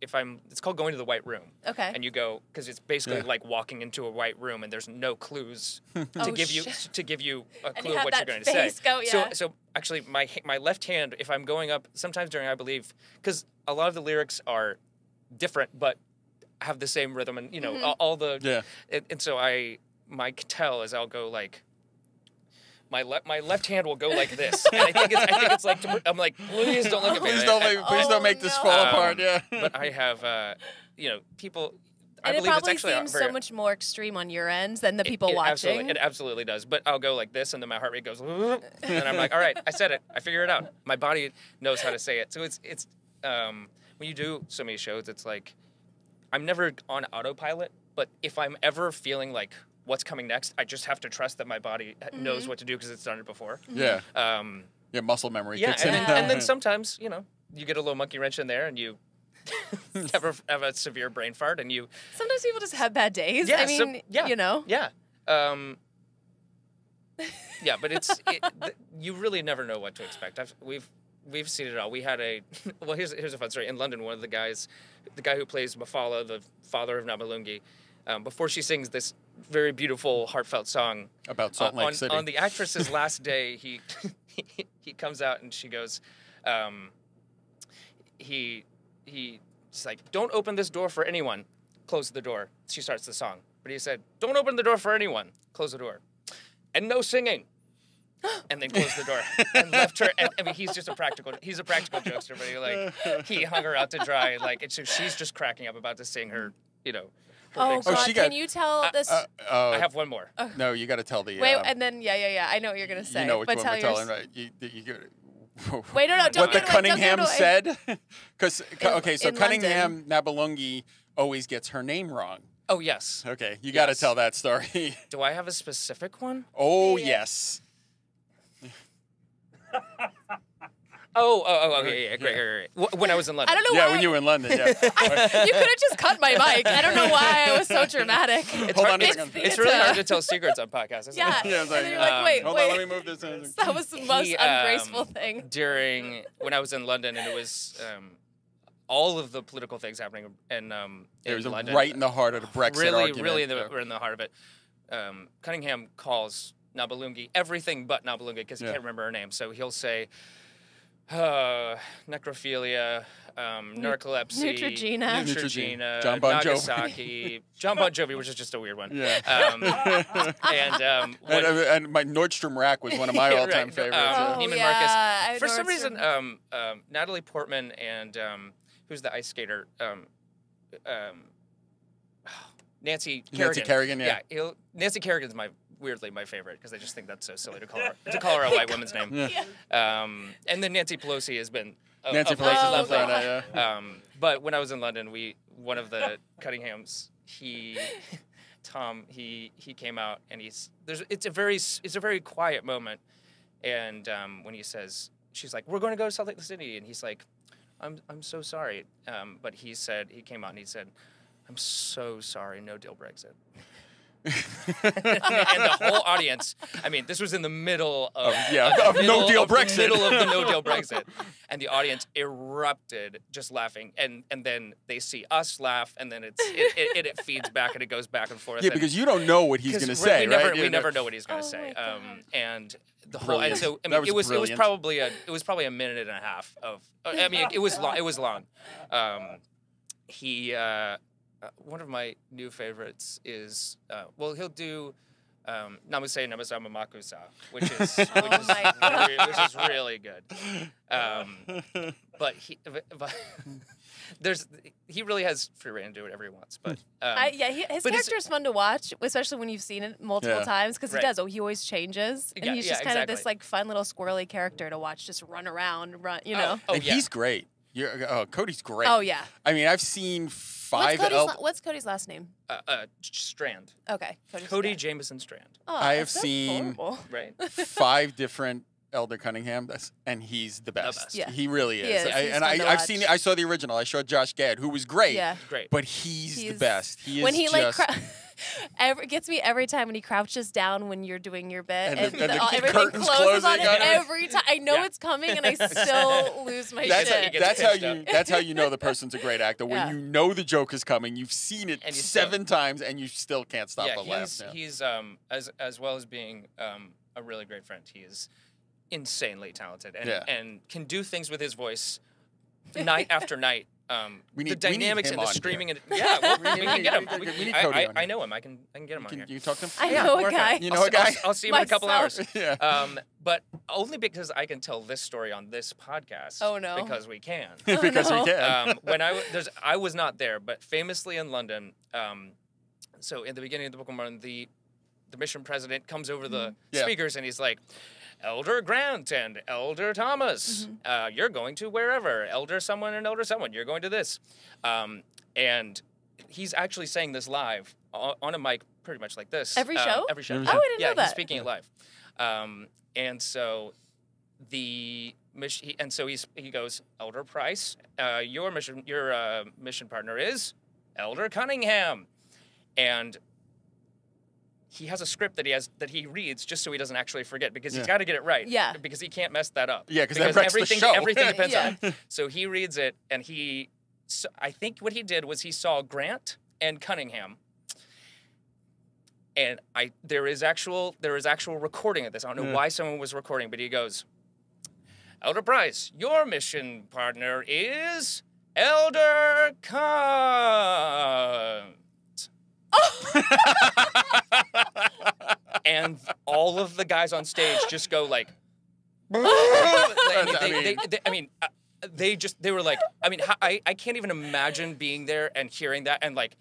it's called going to the white room. Okay. And you go because it's basically like walking into a white room, and there's no clues to give you a clue of what you're going to say. So actually, my left hand, if I'm going up, sometimes during I believe, because a lot of the lyrics are different, but have the same rhythm, and all the and so my tell is I'll go like my left hand will go like this, and I think it's like I'm like, please don't look at me. Please don't make this fall apart. Yeah. But I have people. I And it believe it's probably actually seems very, so much more extreme on your end than the people watching. It absolutely does. But I'll go like this, and then my heart rate goes, and then I'm like, all right, I said it. I figured it out. My body knows how to say it. So it's when you do so many shows, it's like I'm never on autopilot. But if I'm ever feeling like what's coming next, I just have to trust that my body knows what to do because it's done it before. Yeah. Yeah, muscle memory Yeah, kicks in. and then sometimes you get a little monkey wrench in there, and you have a severe brain fart, and you. Sometimes people just have bad days. Yeah, I mean, you know. Yeah. Yeah, but you really never know what to expect. We've seen it all. We had well, here's a fun story. In London, one of the guys, the guy who plays Mafala, the father of Namalungi, before she sings this very beautiful, heartfelt song About Salt Lake City. on the actress's last day, he comes out and she goes, he's like, don't open this door for anyone. Close the door. She starts the song. But he said, don't open the door for anyone. Close the door. And no singing. And then closed the door and left her. And, I mean, he's a practical jokester, but he hung her out to dry. Like, and so she's just cracking up about to sing her, her Oh, big God. song. Can you tell this? I have one more. No, you got to tell the. Wait, and then, yeah. I know what you're going to say. You know which but one tell we're yours. telling, right? You Wait, no, don't what the give it away, don't give it Cunningham away. said? Because, okay, so in Cunningham Nabalungi always gets her name wrong. Oh, yes. Okay, you got to tell that story. Do I have a specific one? Oh, Yeah. yes. Okay, yeah, great. When I was in London. I don't know Yeah, why. when you were in London, yeah. You could have just cut my mic. I don't know why I was so dramatic. Hold on a second. It's really hard to tell secrets on podcasts, isn't Yeah. it? Yeah, And then you're like, wait. Hold on, let me move this. That was the most ungraceful thing. When I was in London, and it was all of the political things happening in It was London. right in the heart of the Brexit argument. Really, we're in the heart of it. Cunningham calls Nabalungi everything but Nabalungi because he can't remember her name. So he'll say necrophilia, narcolepsy, Neutrogena. John Bon Jovi. Nagasaki, John Bon Jovi, which is just a weird one. Yeah. And And my Nordstrom rack was one of my all-time right. favorites. Neiman yeah, Marcus. For some Nordstrom. reason, Natalie Portman and who's the ice skater? Nancy Kerrigan. Nancy Kerrigan, yeah. Nancy Kerrigan's weirdly my favorite because I just think that's so silly to call her a white woman's name. Yeah. And then Nancy Pelosi has been Nancy of late Pelosi's lovely. lovely, yeah. But when I was in London, one of the Cunninghams, Tom, he came out and it's a very quiet moment, and when he says, she's like, we're going to go to Salt Lake City, and he's like, I'm so sorry, but he came out and he said, I'm so sorry, no deal Brexit. And the whole audience, I mean, this was in the middle of no deal Brexit. The middle of the no deal Brexit, and the audience erupted just laughing, and then they see us laugh, and then it feeds back and it goes back and forth. Yeah, because you don't know what he's going to say, right? We never know what he's going to say, my God. and the whole. Brilliant. And so I That mean, it was brilliant. probably a minute and a half of. I mean, it was long. It was long. One of my new favorites is he'll do Namuse Namasama Makusa, which is really good. But he really has free reign to do whatever he wants. But his character is fun to watch, especially when you've seen it multiple times, because Right. he does. He always changes, and he's just kind of this exactly. like fun little squirrely character to watch, just run around, you Oh, know. And he's great. Cody's great. Oh yeah. I mean, I've seen What's Cody's last name? Strand. Okay. Cody Jameson Strand. Oh, I have that's so seen- horrible. Right. 5 different Elder Cunningham, and he's the best. best. Yeah. He really is. He is. He's And fun to I've watch. seen. I saw the original. I saw Josh Gad, who was great. Yeah. Great. But he's the He's- best. He is When he just, gets me every time when he crouches down when you're doing your bit, And the everything curtains closes on closing him on it. every time. I know Yeah. it's coming, and I still lose my That's, shit. gets that's how pitched you. up. That's how you know the person's a great actor. When Yeah. you know the joke is coming, you've seen it And you 7 times, and you still can't stop Yeah, but laugh. Yeah. he's as well as being a really great friend, he is insanely talented and can do things with his voice night after night We need the dynamics him and the on streaming. here. And, yeah, well, We we can get him. need Cody on I here. know him. I can get him on here. Can you talk to him? I Yeah, know work a on guy. it. You know a guy? I'll see him in a couple Myself. hours. Yeah. But only because I can tell this story on this podcast. Oh, no. Because we can. Because no. we can. When I was not there, but famously in London. So in the beginning of the Book of Mormon, the mission president comes over the Yeah. speakers and he's like, Elder Grant and Elder Thomas, you're going to wherever. Elder someone and Elder someone, you're going to this. And he's actually saying this live on a mic, pretty much like this. Every show? Every show. Oh, I didn't know He's that. speaking it live. And so the mission, he goes, Elder Price, your mission partner is Elder Cunningham, and he has a script that he reads just so he doesn't actually forget because he's Yeah. got to get it right. Yeah. Because he can't mess that up. Yeah, 'cause that wrecks the show. everything depends Yeah. on it. So he reads it, and I think what he did was he saw Grant and Cunningham. And there is actual recording of this. I don't know why someone was recording, but he goes, Elder Price, your mission partner is Elder Kant. And all of the guys on stage just go like, they were like, I can't even imagine being there and hearing that and like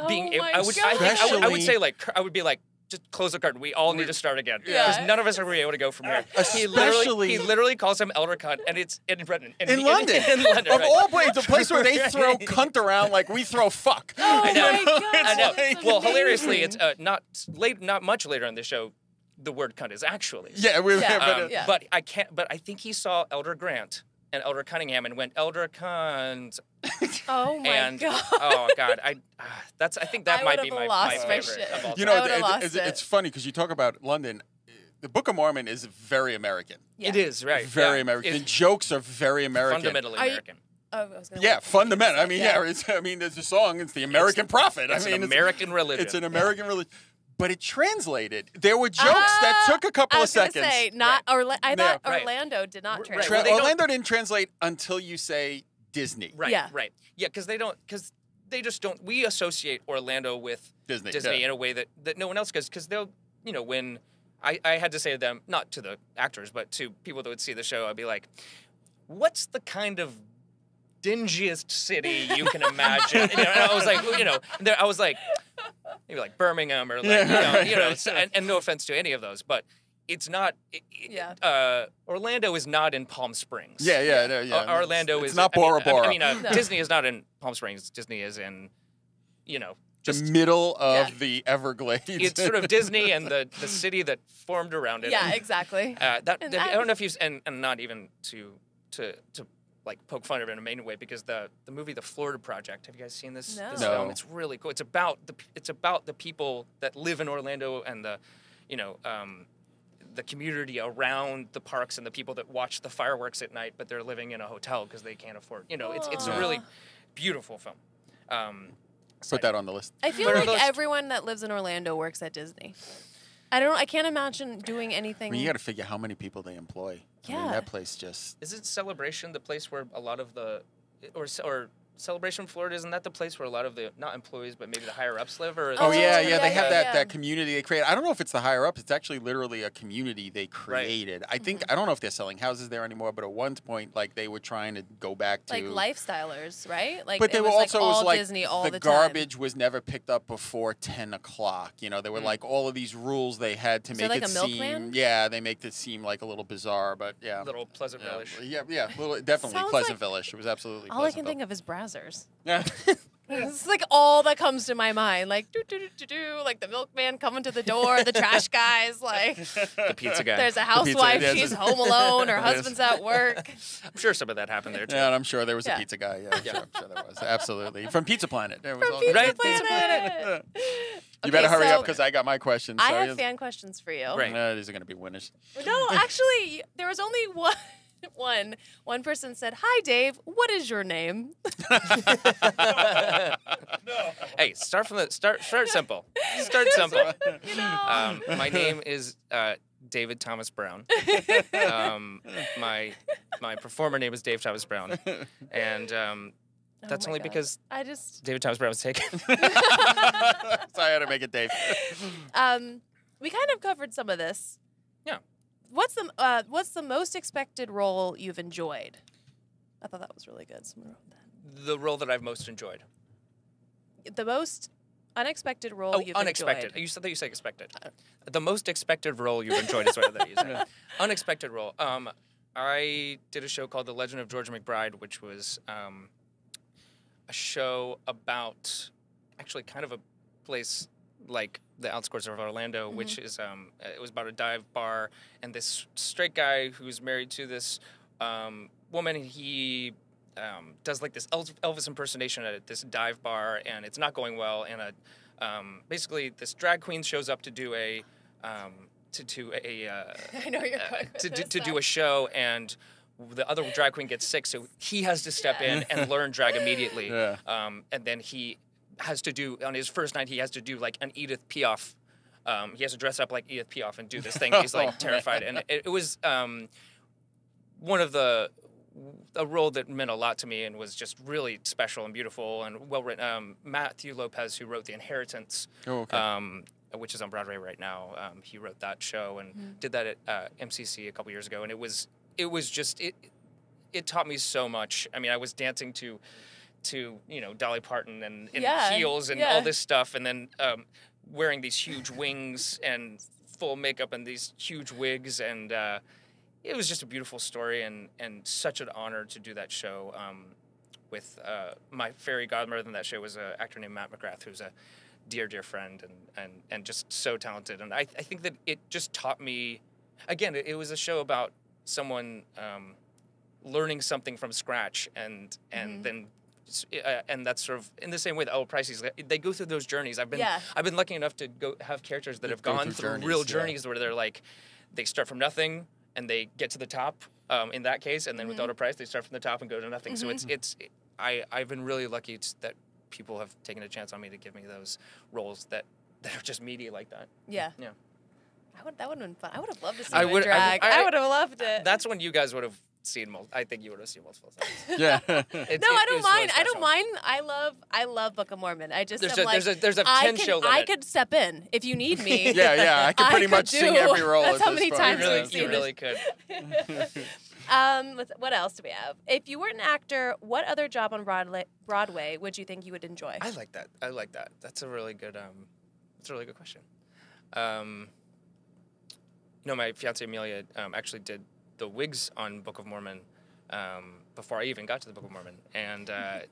being. Oh my I would gosh. say like I would be like, just close the curtain. We all need to start again Yeah. because none of us are gonna be able to go from here. He Especially- literally calls him Elder Cunt, and it's in Britain. In London. In London, Of right. all places, the place where they throw cunt around like we throw fuck. Oh I know. my God. I know. that's Well, hilariously, it's amazing. not much later in the show. The word "cunt" is actually. Yeah, Yeah. but, Yeah. But I can't. But I think he saw Elder Grant and Elder Cunningham and went Elder Cunt. Oh my And God. oh God, I think that I might would've be my lost my favorite shit. of all you time. I know, would've lost it. it's funny because you talk about London. The Book of Mormon is very American. Yeah. It is right. Very yeah. American. The It's jokes are very American. fundamentally Are you- American. Oh, I was gonna Yeah, wait. fundamental. I mean, there's a song. It's the American Prophet. It's I mean, an American religion. It's an American religion. But it translated. There were jokes that took a couple I of was gonna seconds. say not I thought right. Orlando did not Right. translate. Well, they don't- Orlando didn't translate until you say Disney. Right. Yeah. Right. Yeah, because they just don't. We associate Orlando with Disney. Disney yeah. in a way that no one else does. Because they'll, when I had to say to them, not to the actors, but to people that would see the show, I'd be like, "What's the kind of dingiest city you can imagine?" And I was like, I was like, maybe like Birmingham or like, so- and no offense to any of those, but it's not. Yeah. Orlando is not in Palm Springs. Yeah. Orlando it's is not Bora Bora. No. Disney is not in Palm Springs. Disney is in, just the middle of Yeah. the Everglades. it's sort of Disney and the city that formed around it. Yeah, exactly. I And don't know if you've and not even to like poke fun of it in a main way because the movie The Florida Project. Have you guys seen this? No. This No. film? It's really cool. It's about the people that live in Orlando and the community around the parks and the people that watch the fireworks at night, but they're living in a hotel because they can't afford. It's a Aw. really beautiful film. Put that on the list. I feel But are like those- everyone that lives in Orlando works at Disney. I can't imagine doing I anything. mean, you got to figure how many people they employ. I mean, Yeah. that place just. Isn't Celebration the place where a lot of the, or Celebration Florida, isn't that the place where a lot of the, not employees, but maybe the higher ups live? Or Oh, yeah. yeah, They have yeah. that community they created. I don't know if it's the higher ups. It's actually literally a community they created. I think I don't know if they're selling houses there anymore, but at one point, like they were trying to go back to like lifestylers, right? Like, But they it were was also like all was like Disney all the the time. garbage was never picked up before 10 o'clock. There were like all of these rules they had to Is make there, like, it a seem. milkman? Yeah, they make it seem like a little bizarre, but yeah. Little Pleasant Village. Yeah, definitely Sounds Pleasant like- Village. It was absolutely All I Pleasantville. can think of is Brazzers. Yeah. This is like all that comes to my mind. Like like the milkman coming to the door, the trash guys. Like The pizza guy. there's a housewife, yes. she's home alone, her Yes. husband's at work. I'm sure some of that happened there too. Yeah, and I'm sure there was Yeah. a pizza guy. Yeah, I'm sure there was. Absolutely. From Pizza Planet. There was From all Pizza Right, Planet. Pizza You better hurry so up because I got my questions. I so have yes. fan questions for you. Right. These are going to be winners. No, actually, there was only one person said, "Hi, Dave. What is your name?" Hey, start simple. Start simple. You know. My name is David Thomas Brown. My performer name is Dave Thomas Brown, and That's my only God. because I just David Thomas Brown was taken. So I had to make it Dave. we kind of covered some of this. Yeah. What's the most expected role you've enjoyed? I thought that was really good. Someone wrote that. The role that I've most enjoyed. The most unexpected role you've unexpected. enjoyed. You said expected. The most expected role you've enjoyed is what you said. Unexpected role. I did a show called The Legend of George McBride, which was a show about actually kind of a place like the outskirts of Orlando, which is it was about a dive bar and this straight guy who's married to this woman. He does like this Elvis impersonation at this dive bar, and it's not going well. And basically, this drag queen shows up to do a I know you're going to do a show, and the other drag queen gets sick, so he has to step in and learn drag immediately. Yeah. And then he has to do on his first night. He has to do like an Edith Piaf. He has to dress up like Edith Piaf and do this thing. He's like terrified, and it was one of a role that meant a lot to me and was just really special and beautiful and well written. Matthew Lopez, who wrote The Inheritance, which is on Broadway right now, he wrote that show and did that at MCC a couple years ago, and it was just it taught me so much. I mean, I was dancing to Dolly Parton and heels and all this stuff, and then wearing these huge wings and full makeup and these huge wigs, and it was just a beautiful story and such an honor to do that show with my fairy godmother in that show was an actor named Matt McGrath, who's a dear friend and just so talented. And I think that it just taught me, again, it was a show about someone learning something from scratch and then and that's sort of in the same way that Price's, they go through those journeys. I've been lucky enough to go have characters that have gone through real journeys where they're like, they start from nothing and they get to the top in that case, and then with Elder Price they start from the top and go to nothing. So I've been really lucky that people have taken a chance on me to give me those roles that are just meaty like that. Yeah. Yeah. That would have been fun. I would have loved to see you in drag. I would have loved it. That's when you guys would have seen I think you would have seen multiple times. Yeah. I don't mind. I don't mind. I love Book of Mormon. I just there's a 10-show limit. I could step in if you need me. Yeah. I could pretty much sing every role. That's at how this many point. times You really could. What else do we have? If you weren't an actor, what other job on Broadway would you think you would enjoy? I like that. That's a really good question. My fiance Amelia actually did the wigs on Book of Mormon before I even got to the Book of Mormon, and I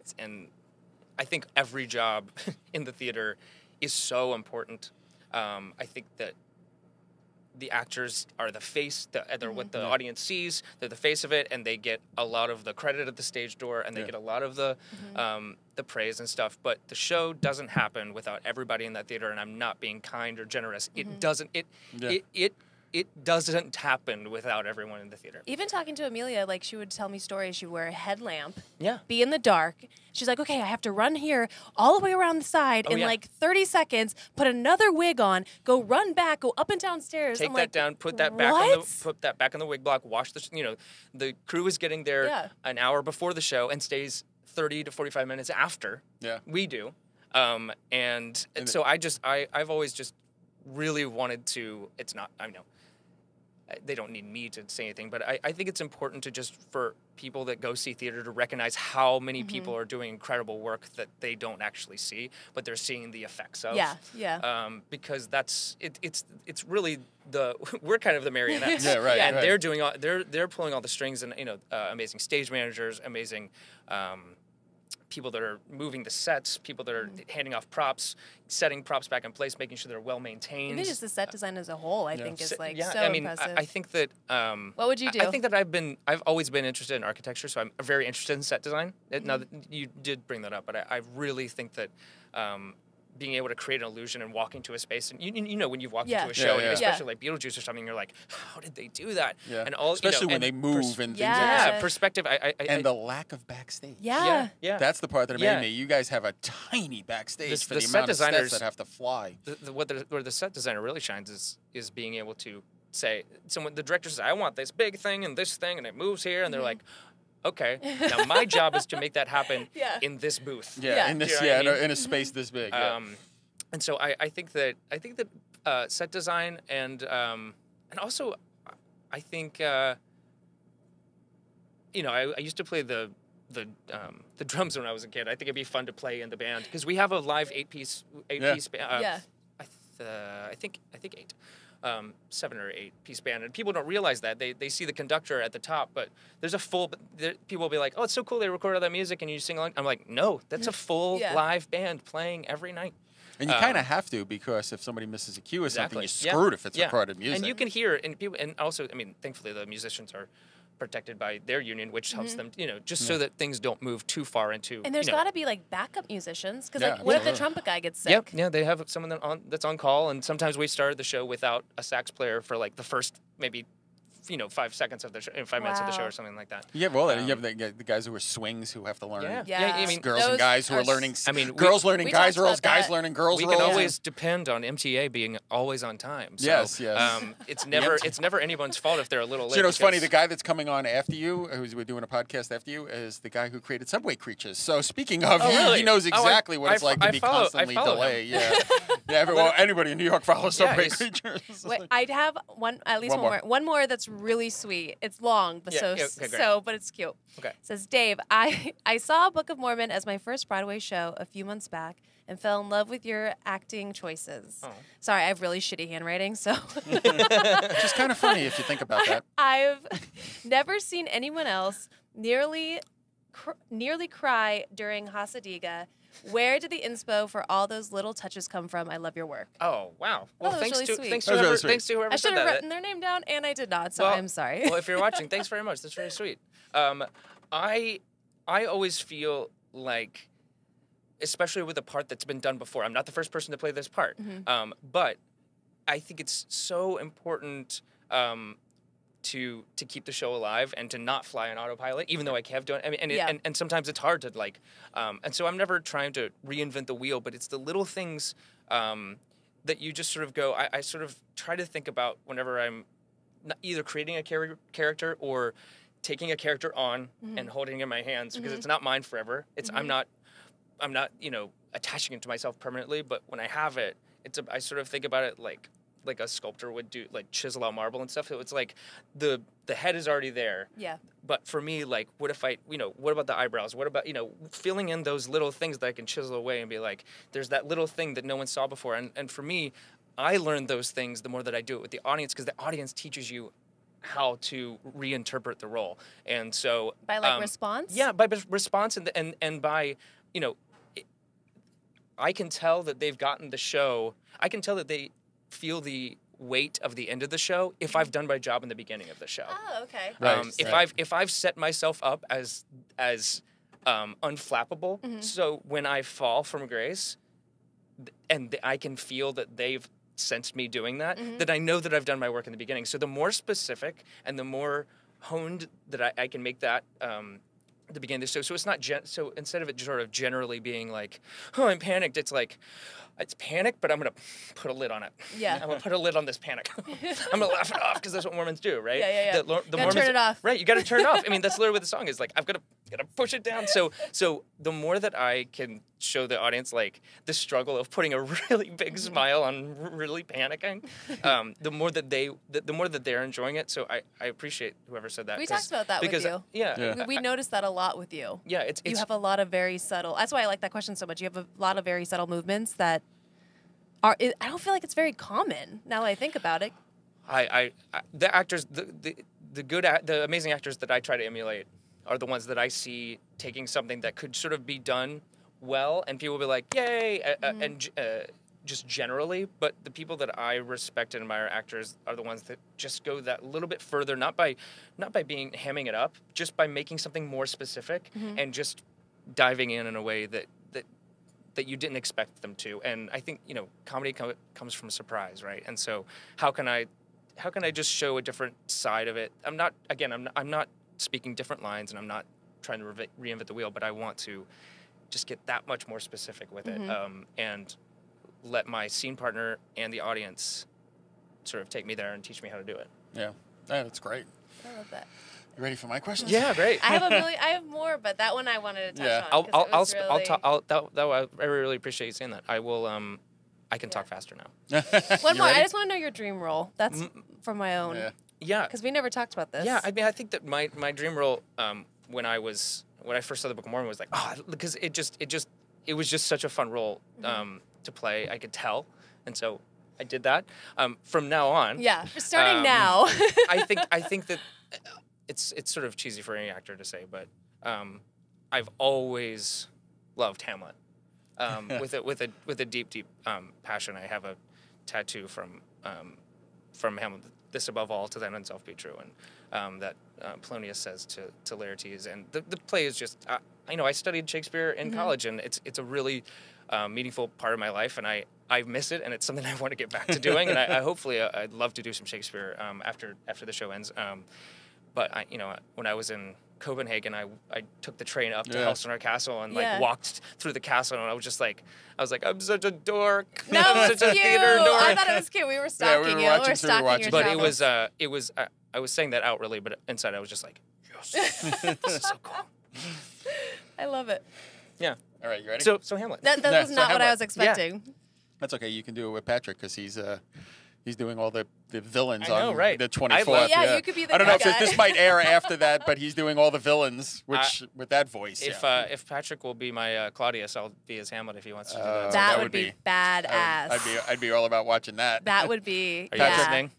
think every job in the theater is so important. I think that the actors are the face, they're what the audience sees, they're the face of it, and they get a lot of the credit at the stage door, and they get a lot of the praise and stuff. But the show doesn't happen without everybody in that theater, and I'm not being kind or generous. It doesn't. It doesn't happen without everyone in the theater. Even talking to Amelia, like she would tell me stories. She'd wear a headlamp, be in the dark. She's like, okay, I have to run here all the way around the side in like 30 seconds, put another wig on, go run back, go up and down stairs. Take I'm that like, down, put that back on the wig block, wash the crew is getting there an hour before the show and stays 30 to 45 minutes after we do. And so I've always just really wanted to, I know, they don't need me to say anything, but I think it's important to just for people that go see theater to recognize how many people are doing incredible work that they don't actually see, but they're seeing the effects of. Because that's it's really we're kind of the marionettes. And they're doing they're pulling all the strings, and amazing stage managers, amazing people that are moving the sets, people that are handing off props, setting props back in place, making sure they're well maintained. Even just the set design as a whole, I think is so impressive. I think that. What would you do? I think that I've always been interested in architecture, so I'm very interested in set design. Now that you did bring that up, but I really think that. Being able to create an illusion and walk into a space, and when you've walked into a show, especially like Beetlejuice or something, you're like, how did they do that? And especially when they move and things like that. Perspective. And the lack of backstage. Yeah. That's the part that made me. You guys have a tiny backstage for the amount of sets that have to fly. Where the set designer really shines is being able to say, the director says, I want this big thing and this thing, and it moves here, and they're like, okay, now my job is to make that happen Yeah. in this booth. Yeah, Yeah. in this, Do you know what I mean? in a space this big. Yeah. And so I think that set design and also I think I used to play the drums when I was a kid. I think it'd be fun to play in the band because we have a live eight piece band. Yeah. I think 8. 7 or 8 piece band, and people don't realize that they see the conductor at the top, but there's a full. People will be like, "Oh, it's so cool! They recorded all that music and you sing along." I'm like, "No, that's a full Yeah. live band playing every night." And you kind of have to, because if somebody misses a cue or something, Exactly. you're screwed if it's Yeah. recorded music. And you can hear, and people, and also, I mean, thankfully the musicians are protected by their union, which helps them, just so that things don't move too far into. And there's got to be like backup musicians, because Yeah, like, what if the absolutely. trumpet guy gets sick? Yep. Yeah, they have someone that's on call, and sometimes we started the show without a sax player for like the first maybe 5 seconds of the show, 5 minutes of the show Wow. or something like that. Yeah, well, you have the guys who are swings who have to learn. Yeah. I mean, Girls and those guys who are s- learning. I mean, girls learning we guys talked roles, about guys that. learning girls we roles. can always depend on MTA being always on time. So, Yes, yes. It's never anyone's fault if they're a little late. So, it's funny. because- The guy that's coming on after you, who's we're doing a podcast after you, is the guy who created Subway Creatures. So, speaking of, Oh, he really? knows Oh, exactly what it's like to I be follow constantly him. delayed. Yeah, well, anybody in New York follows Yeah, Subway he's- Creatures. Wait, I'd have at least One one more. more. One more that's really sweet. It's long, but Yeah, okay, great. but it's cute. Okay. It says, Dave, I saw Book of Mormon as my first Broadway show a few months back and fell in love with your acting choices. Oh. Sorry, I have really shitty handwriting, so Which is kind of funny if you think about that. I've never seen anyone else nearly cry during Hasadiga. Where did the inspo for all those little touches come from? I love your work. Oh wow! Well, that was really sweet. thanks That to was really whoever, sweet. thanks to whoever I said should have that. written their name down, and I did not, so Well- I'm sorry. Well, if you're watching, thanks very much. That's very sweet. I always feel like, especially with a part that's been done before, I'm not the first person to play this part, but I think it's so important to keep the show alive and to not fly on autopilot, even though I have done. I mean, and sometimes it's hard to like, and so I'm never trying to reinvent the wheel, but it's the little things that you just sort of go. I sort of try to think about whenever I'm either creating a character or taking a character on and holding it in my hands, because it's not mine forever. It's I'm not attaching it to myself permanently, but when I have it, I sort of think about it like a sculptor would do, like chisel out marble and stuff. So it's like the head is already there. Yeah. But for me, like, what if what about the eyebrows? What about, filling in those little things that I can chisel away and be like, there's that little thing that no one saw before. And for me, I learn those things the more that I do it with the audience, because the audience teaches you how to reinterpret the role. And so By response? Yeah, by response and by, I can tell that they've gotten the show. I can tell that they feel the weight of the end of the show if I've done my job in the beginning of the show. Oh, okay. Right, If I've set myself up as unflappable, so when I fall from grace, and I can feel that they've sensed me doing that, then I know that I've done my work in the beginning. So the more specific and the more honed that I can make that at the beginning of the show. So it's not so instead of it sort of generally being like, oh, I'm panicked, it's like, it's panic, but I'm going to put a lid on it. Yeah. I'm going to put a lid on this panic. I'm going to laugh it off, because that's what Mormons do, right? Yeah. The Gotta Mormons, turn it off. Right, you got to turn it off. I mean, that's literally what the song is. Like, I've got to push it down. So the more that I can show the audience, like, the struggle of putting a really big smile on really panicking, the more that they're enjoying it. So I appreciate whoever said that. We talked about that with you. Yeah. We noticed that a lot with you. Yeah, it's You have a lot of very subtle. That's why I like that question so much. You have a lot of very subtle movements that are. I don't feel like it's very common now that I think about it. The actors, the amazing actors that I try to emulate are the ones that I see taking something that could sort of be done well, and people will be like, "Yay!" And just generally, but the people that I respect and admire actors are the ones that just go that little bit further, not by being hamming it up, just by making something more specific and just diving in a way that you didn't expect them to. And I think comedy comes from surprise, right? And so how can I just show a different side of it? I'm not speaking different lines, and I'm not trying to reinvent the wheel, but I want to just get that much more specific with it, and let my scene partner and the audience sort of take me there and teach me how to do it. Yeah, that's great. I love that. You ready for my questions? Yeah, great. I have more, but that one I wanted to touch Yeah. on. 'cause it was I'll really- talk. I really appreciate you saying that. I will. I can talk faster now. One You more. ready? I just want to know your dream role. That's from my own. Yeah. Yeah. Because we never talked about this. Yeah, I mean, I think that my dream role when I first saw the Book of Mormon was like, because it was just such a fun role to play. I could tell, and so I did that. From now on, Yeah. Starting now. I think that it's sort of cheesy for any actor to say, but I've always loved Hamlet with a deep passion. I have a tattoo from Hamlet. This above all, to then and self be true, and that Polonius says to Laertes, and the play is just I studied Shakespeare in college, and it's a really meaningful part of my life, and I miss it, and it's something I want to get back to doing, and I hopefully I'd love to do some Shakespeare after the show ends, but when I was in Copenhagen, I took the train up to Helsinki Castle and walked through the castle, and I was I'm such a dork. No, I'm it's such a cute. theater dork. I thought it was cute. We were stalking were you. watching- We were so we were stalking watching. your But travels. it was I was saying that outwardly, but inside I was just like, yes, this is so cool. I love it. Yeah. All right, you ready? So Hamlet. That Yeah, was so not what I Hamlet. was expecting. That's okay. You can do it with Patrick because he's doing all the villains I know, on right. the I 24th. love- Yeah, you could be the I don't know good if this guy. might air after that, but he's doing all the villains, which with that voice. If Patrick will be my Claudius, I'll be his Hamlet if he wants to do that. That would be badass. I'd be all about watching that. That would be. Are you yeah. listening?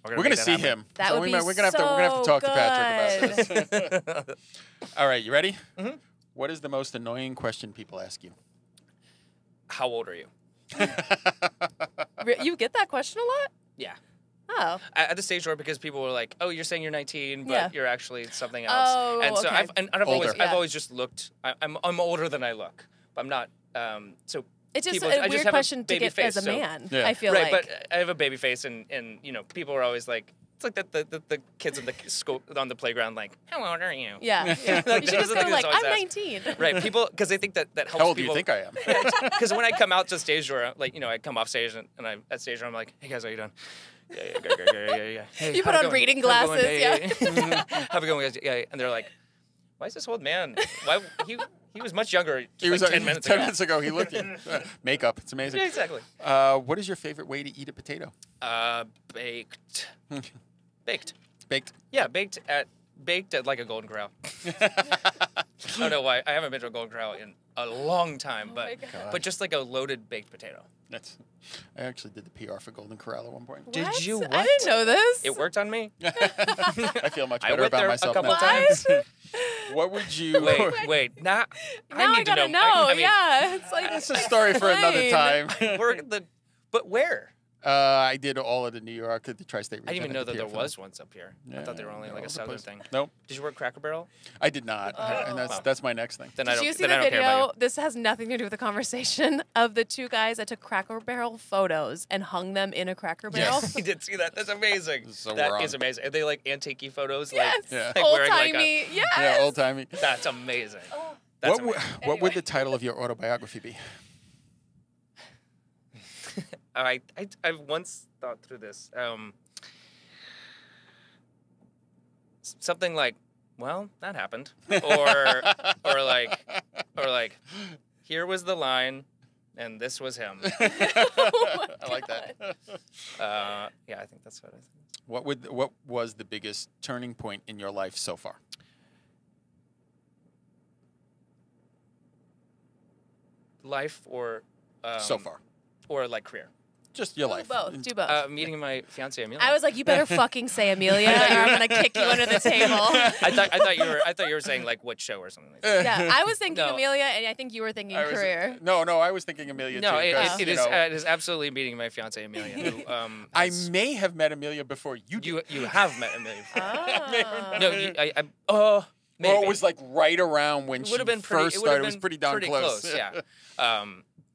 We're gonna make see that happen. him. That so would be we're gonna have to talk to Patrick so about this. All right, you ready? Mhm. What is the most annoying question people ask you? How old are you? You get that question a lot? Yeah. Oh. At the stage door, because people were like, "Oh, you're saying you're 19, but Yeah. you're actually something else." Oh, and so okay. I've always Older. I've always just looked. I'm older than I look, but I'm not. So It's just people- a I just weird have a question to baby get face, as a so- man, Yeah. I feel right, like. but I have a baby face, and people are always like, it's like the kids in the school on the playground, like, "How old are you?" yeah. You should Those just are the go things like, always I'm asked. 19. Right, people, because they think that helps How old do you people. think I am? Because when I come out to stage door, like, I come off stage and I'm at stage door, I'm like, "Hey guys, how you doing?" Yeah, yeah. Hey, You put how's it on going? reading How's it glasses, going? Yeah. How's it going, guys? Yeah, and they're like, "Why is this old man? Why he was much younger just He was like 10 minutes 10 ago." minutes ago. He looked at makeup. It's amazing. Yeah, exactly. What is your favorite way to eat a potato? Baked. Baked. Baked. Yeah, baked at like a Golden Corral. I don't know why. I haven't been to a Golden Corral in a long time, my God. but just like a loaded baked potato. I actually did the PR for Golden Corral at one point. Did What? you I what? didn't know this. It worked on me. I feel much I better went about there a myself couple now. times. What would you? Wait. Now Now I I need gotta to know. I mean, Yeah. It's like That's a story for another explain. time. But where? I did all of the New York, the tri-state region. I didn't even know at the that there PR for was ones up here. I thought they were only Yeah, like all a the southern places. thing. Nope, Did you work Cracker Barrel? I did not, and that's my next thing. Then I Did don't. you see then the I don't care about video? you. This has nothing to do with the conversation of the two guys that took Cracker Barrel photos and hung them in a Cracker Barrel. Yes. I did see that. That's amazing. So That wrong. is amazing. Are they like antique photos? Yes. Yeah. Like Old wearing, like, a- timey. Yes. Yeah, old timey. That's amazing. That's What amazing. would the title of your autobiography be? I've once thought through this. Something like, well, that happened, or like, here was the line, and this was him. Oh my I like that. Yeah, I think that's what I think. What was the biggest turning point in your life so far? Life or So far, or like career. just your life. Both. Do both. Meeting my fiance Amelia. I was like, you better fucking say Amelia, or I'm gonna kick you under the table. I thought you were saying like what show or something like that. Yeah, I was thinking No. Amelia, and I think you were thinking I was- career. No, I was thinking Amelia No, too. it 'cause, is you know, it is absolutely meeting my fiance Amelia. Who, I has- may have met Amelia before you did. you have met Amelia. Oh. No, maybe. Or it was like right around when It she would have been first started. It was pretty darn close. Yeah.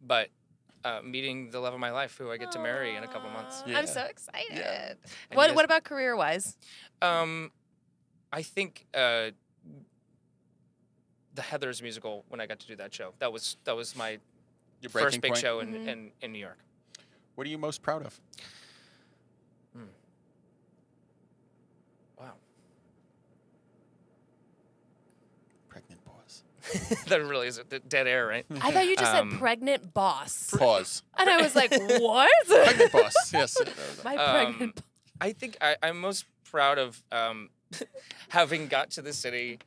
But meeting the love of my life, who I get to marry in a couple months. Yeah. I'm so excited. Yeah. And What you What about career wise? I think the Heathers musical, when I got to do that show, that was my Your breaking first big point. show Mm-hmm. in New York. What are you most proud of? Wow. That really is dead air, right? I thought you just said pregnant boss. Pause. And I was like, what? Pregnant boss. Yes. My pregnant boss. I think I'm most proud of having got to the city,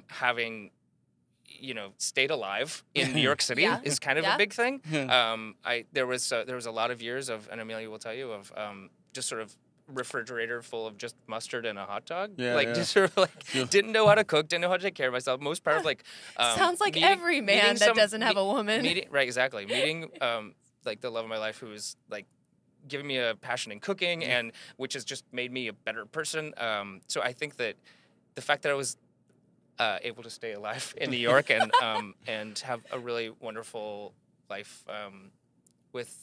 having stayed alive in New York City Yeah. is kind of Yeah. a big thing. There was a lot of years of, and Amelia will tell you, of just sort of refrigerator full of just mustard and a hot dog. Yeah, like yeah. just sort of like didn't know how to cook, didn't know how to take care of myself. Most proud of like Sounds like meeting- every man meeting that some- doesn't have a woman. Meeting, right, exactly. Meeting like the love of my life, who is like giving me a passion in cooking, and which has just made me a better person. So I think that the fact that I was able to stay alive in New York and have a really wonderful life with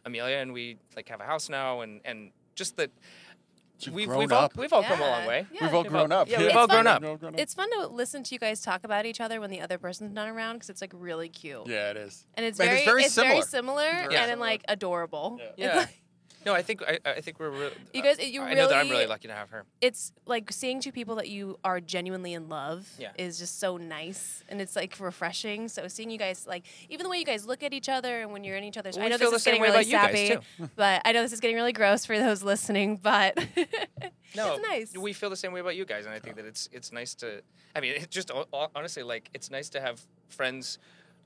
Amelia, and we like have a house now, and just that You've we've grown all up. we've all come a long Yeah. way. Yeah. We've all grown up. Yeah, we've It's all fun. grown up. It's fun to listen to you guys talk about each other when the other person's not around because it's like really cute. Yeah, it is. And it's And very, it's very very similar. similar Very and similar. like adorable. Yeah. It's Yeah. like- No, I think we're really. You guys- you I know that I'm really- really lucky to have her. it's like seeing two people that you are genuinely in love Yeah. is just so nice and it's like refreshing. So seeing you guys like even the way you guys look at each other and when you're in each other's Well, I we know feel this the is same getting way really about you sappy, guys, but I know this is getting really gross for those listening, but No, it's nice. We feel the same way about you guys, and I think that it's nice to. I mean, it's just honestly like it's nice to have friends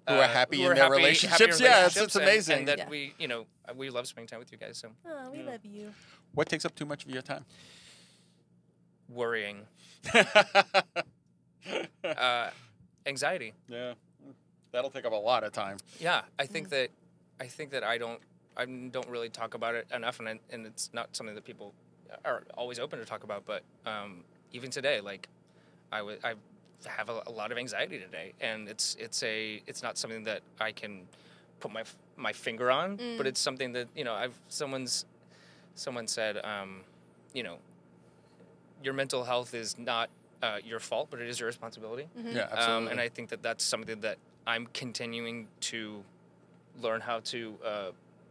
Who are happy in their happy in relationships. Yeah, it's relationships, amazing. and that Yeah. we love spending time with you guys. So Oh, we love you. What takes up too much of your time? worrying, anxiety. Yeah, that'll take up a lot of time. Yeah, I think that I don't really talk about it enough, and it's not something that people are always open to talk about. But even today, like I have a lot of anxiety today, and it's not something that I can put my finger on, but it's something that someone said your mental health is not your fault, but it is your responsibility. Yeah, absolutely. And I think that that's something that I'm continuing to learn how to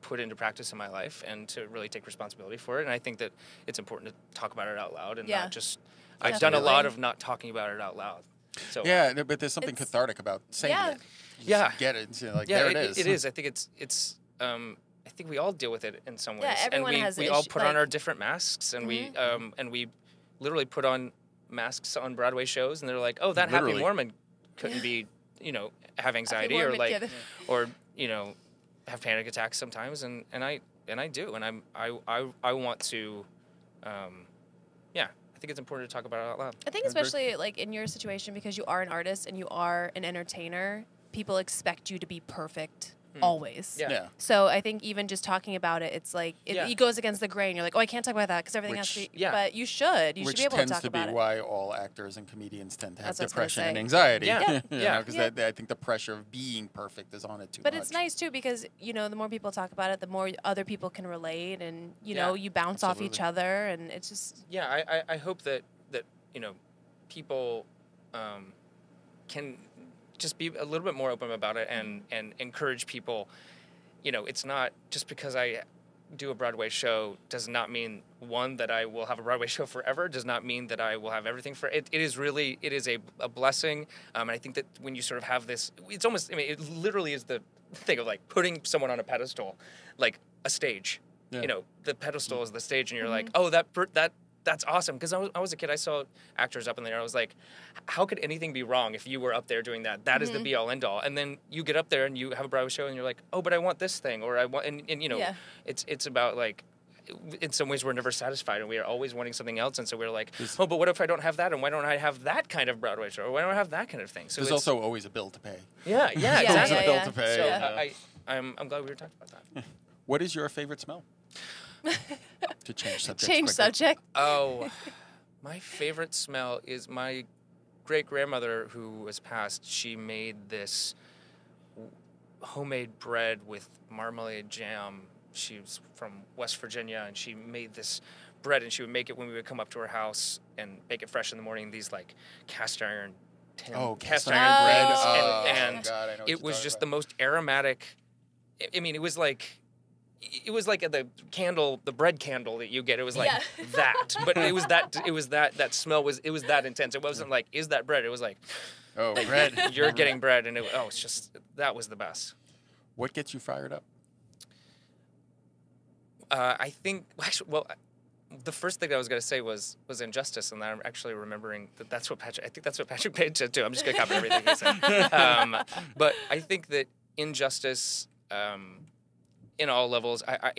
put into practice in my life and to really take responsibility for it. And I think that it's important to talk about it out loud and Yeah. not just. I've done a Definitely. lot of not talking about it out loud. So Yeah, but there's something It's- cathartic about saying Yeah. it. You Yeah. just get it. And say, like, yeah, there it is. It is. I think it's. I think we all deal with it in some ways. Yeah, everyone and has we all issue- put on like- our different masks, and we literally put on masks on Broadway shows, and they're like, oh, that happy Literally. Mormon couldn't be, have anxiety or Mormon like, kid. or have panic attacks sometimes, and I do, and I want to, I think it's important to talk about it out loud. I think especially like in your situation because you are an artist and you are an entertainer, people expect you to be perfect always. Yeah. Yeah. So I think even just talking about it, it's like Yeah. it goes against the grain. You're like, oh, I can't talk about that because everything has to be. Which- Yeah. But you should. You Which should be able to tends talk to be about it. why all actors and comedians tend to have That's what I was gonna depression and say. anxiety. Yeah. Yeah. Because Yeah. I think the pressure of being perfect is on it too But much. it's nice too because the more people talk about it, the more other people can relate, and Yeah, you bounce off each absolutely. other, and it's just Yeah, I hope that people can just be a little bit more open about it and encourage people. It's not just because I do a Broadway show does not mean one that I will have a Broadway show forever. Does not mean that I will have everything for it. It is a blessing, and I think that when you sort of have this, it's almost it literally is the thing of like putting someone on a pedestal, like a stage. Yeah. The pedestal is the stage, and you're like, oh, that's awesome. Because I was a kid, I saw actors up in there. I was like, how could anything be wrong if you were up there doing that? That is the be all end all. And then you get up there and you have a Broadway show, and you're like, oh, but I want this thing, or I want, and Yeah. it's about like. In some ways, we're never satisfied, and we are always wanting something else. And so we're like, oh, but what if I don't have that? And why don't I have that kind of Broadway show? Or why don't I have that kind of thing? So There's it's, also always a bill to pay. yeah, Yeah, exactly. a bill yeah. to pay. So yeah. I'm glad we were talking about that. What is your favorite smell? To change subject. change subject. Oh, my favorite smell is my great grandmother who was passed. She made this homemade bread with marmalade jam. She was from West Virginia, and she made this bread, and she would make it when we would come up to her house and bake it fresh in the morning. These like cast iron tin, Cast iron iron bread. breads, Oh, and God, I know what it you're was talking just about. the most aromatic. I mean, it was like the candle, the bread candle that you get. It was like Yeah. that, but it was that smell was that intense. It wasn't like, is that bread? It was like, Oh, Like, bread. You're getting bread, and it's just that was the best. What gets you fired up? I think the first thing I was going to say was Injustice, and I'm actually remembering that's what Patrick. I think that's what Patrick Page said too. I'm just going to copy everything he said. But I think that Injustice, in all levels, I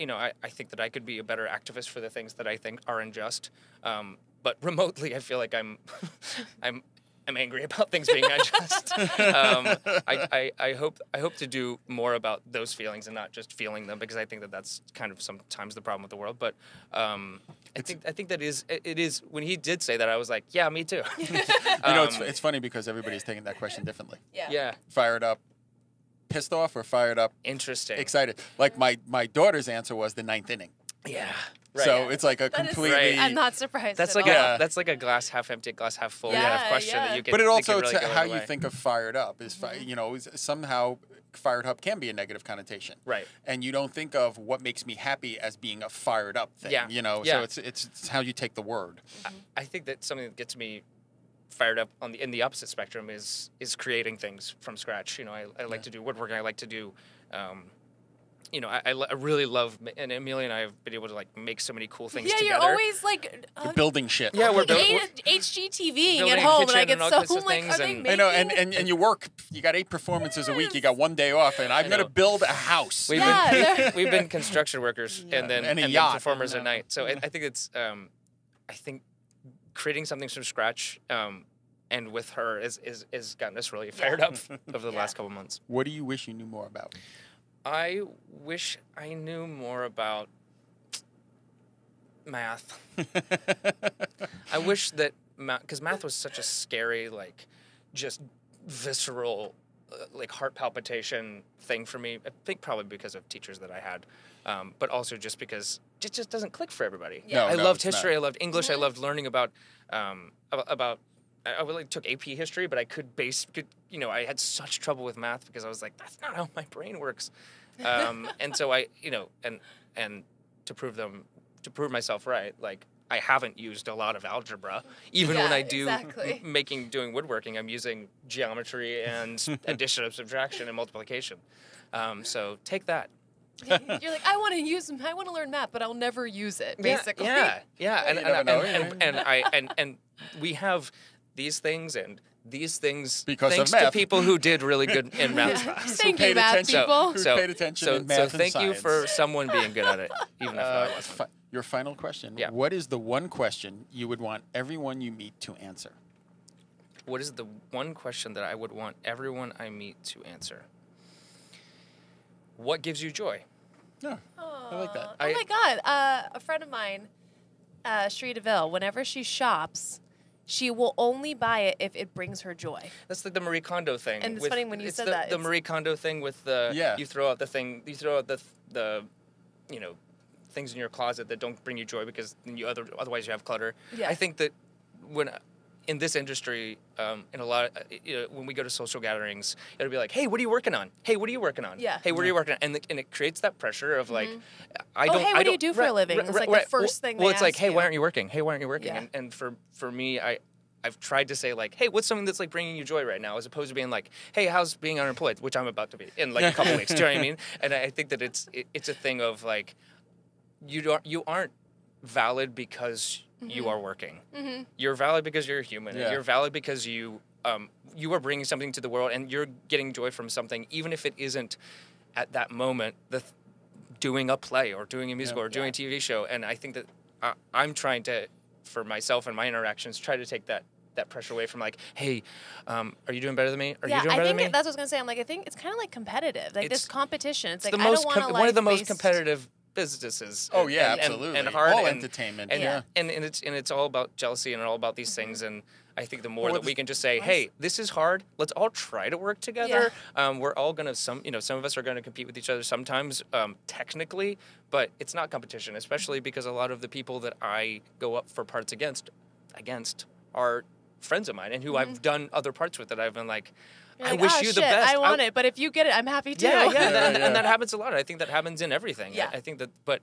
think that I could be a better activist for the things that I think are unjust. But remotely, I feel like I'm angry about things being unjust. I hope to do more about those feelings and not just feeling them, because I think that that's kind of sometimes the problem with the world. But I think that it is when he did say that, I was like, yeah, me too. It's funny because everybody's taking that question differently. Yeah. Fired up, pissed off, or fired up, Interesting. excited. Like my daughter's answer was the ninth inning. Yeah. So it's like a That is- completely. I'm not surprised. That's at like all. that's like a glass half empty, glass half full Yeah, kind of question yeah. that you can. But it that also can really it's go how either you way. think of fired up is somehow fired up can be a negative connotation. Right. And you don't think of what makes me happy as being a fired up thing. Yeah. So it's how you take the word. I think that something that gets me fired up in the opposite spectrum is creating things from scratch. I like to do woodworking. I like to do. I really love, and Amelia and I have been able to like make so many cool things Yeah, together. you're always like You're building shit. Yeah, we're HGTVing building at a home, and kitchen I get and all so kinds of I'm like, things, are they and- making? I know, and you work. You got 8 performances a week. You got 1 day off, and I'm I going to know. build a house. We've Yeah, been we've been construction workers and then And a then yacht. performers at night. So I think it's I think creating something from scratch and with her is gotten us really fired up over the last couple months. What do you wish you knew more about? I wish I knew more about math. I wish that because math was such a scary, like, just visceral, like heart palpitation thing for me. I think probably because of teachers that I had, but also just because it just doesn't click for everybody. No, I no, loved it's not. history. I loved English. I loved learning about. I really took AP history, but I I had such trouble with math because I was like, that's not how my brain works. And so and to prove myself right, like I haven't used a lot of algebra. Even when Yeah, I do exactly. doing woodworking, I'm using geometry and addition and subtraction and multiplication. So take that. You're like, I want to learn math, but I'll never use it. Basically, Yeah. you never know, And we have these things and these things Because of thanks math. to people who did really good in math class. Thank you, paid math attention. people. Who paid attention in math and thank you science. for someone being good at it, even if I wasn't. Your final question. Yeah. What is the one question you would want everyone you meet to answer? What is the one question that I would want everyone I meet to answer? What gives you joy? Yeah, I like that. Oh my God, a friend of mine, Sheree DeVille, whenever she shops, she will only buy it if it brings her joy. That's like the Marie Kondo thing. And it's funny when you said that, The it's- Marie Kondo thing with the Yeah. you throw out the thing, you throw out the things in your closet that don't bring you joy because otherwise you have clutter. Yeah. I think that when in this industry, in a lot, when we go to social gatherings, it'll be like, "Hey, what are you working on? Hey, what are you working on? Yeah. Hey, what are you working on?" And it creates that pressure of like, I Oh, don't. hey, I what do don't, you do for a living? It's like the first thing they Well, it's like, ask "Hey, you. why aren't you working? Hey, why aren't you working?" Yeah. And for me, I've tried to say like, hey, what's something that's like bringing you joy right now, as opposed to being like, hey, how's being unemployed, which I'm about to be in like a couple weeks. Do you know what I mean? And I think that it's a thing of like, you aren't valid because you are working. Mm-hmm. You're valid because you're a human. Yeah. And you're valid because you are bringing something to the world, and you're getting joy from something, even if it isn't at that moment doing a play or doing a musical or doing a TV show. And I think that I'm trying to, for myself and my interactions, try to take that pressure away from like, hey, are you doing better than me? Are you doing better I than think me? that's what I was gonna say. I'm like, I think it's kind of like competitive, like this It's- competition. It's like the I most don't want to one of the most life-based- competitive businesses. Oh yeah, and absolutely. hard All and, entertainment. and, yeah. and it's all about jealousy and all about these things. And I think the more Well, that we can just say, hey, this is hard. Let's all try to work together. We're all gonna some of us are gonna compete with each other sometimes, technically, but it's not competition, especially because a lot of the people that I go up for parts against are friends of mine and who I've done other parts with that I've been like, You're I like, wish "Ah, you shit, the best. I want it, but if you get it, I'm happy too. Yeah, yeah, Yeah. and that happens a lot. I think that happens in everything. Yeah. I think that, but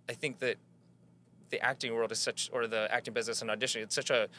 I think that the acting world is such, or the acting business and auditioning, it's such a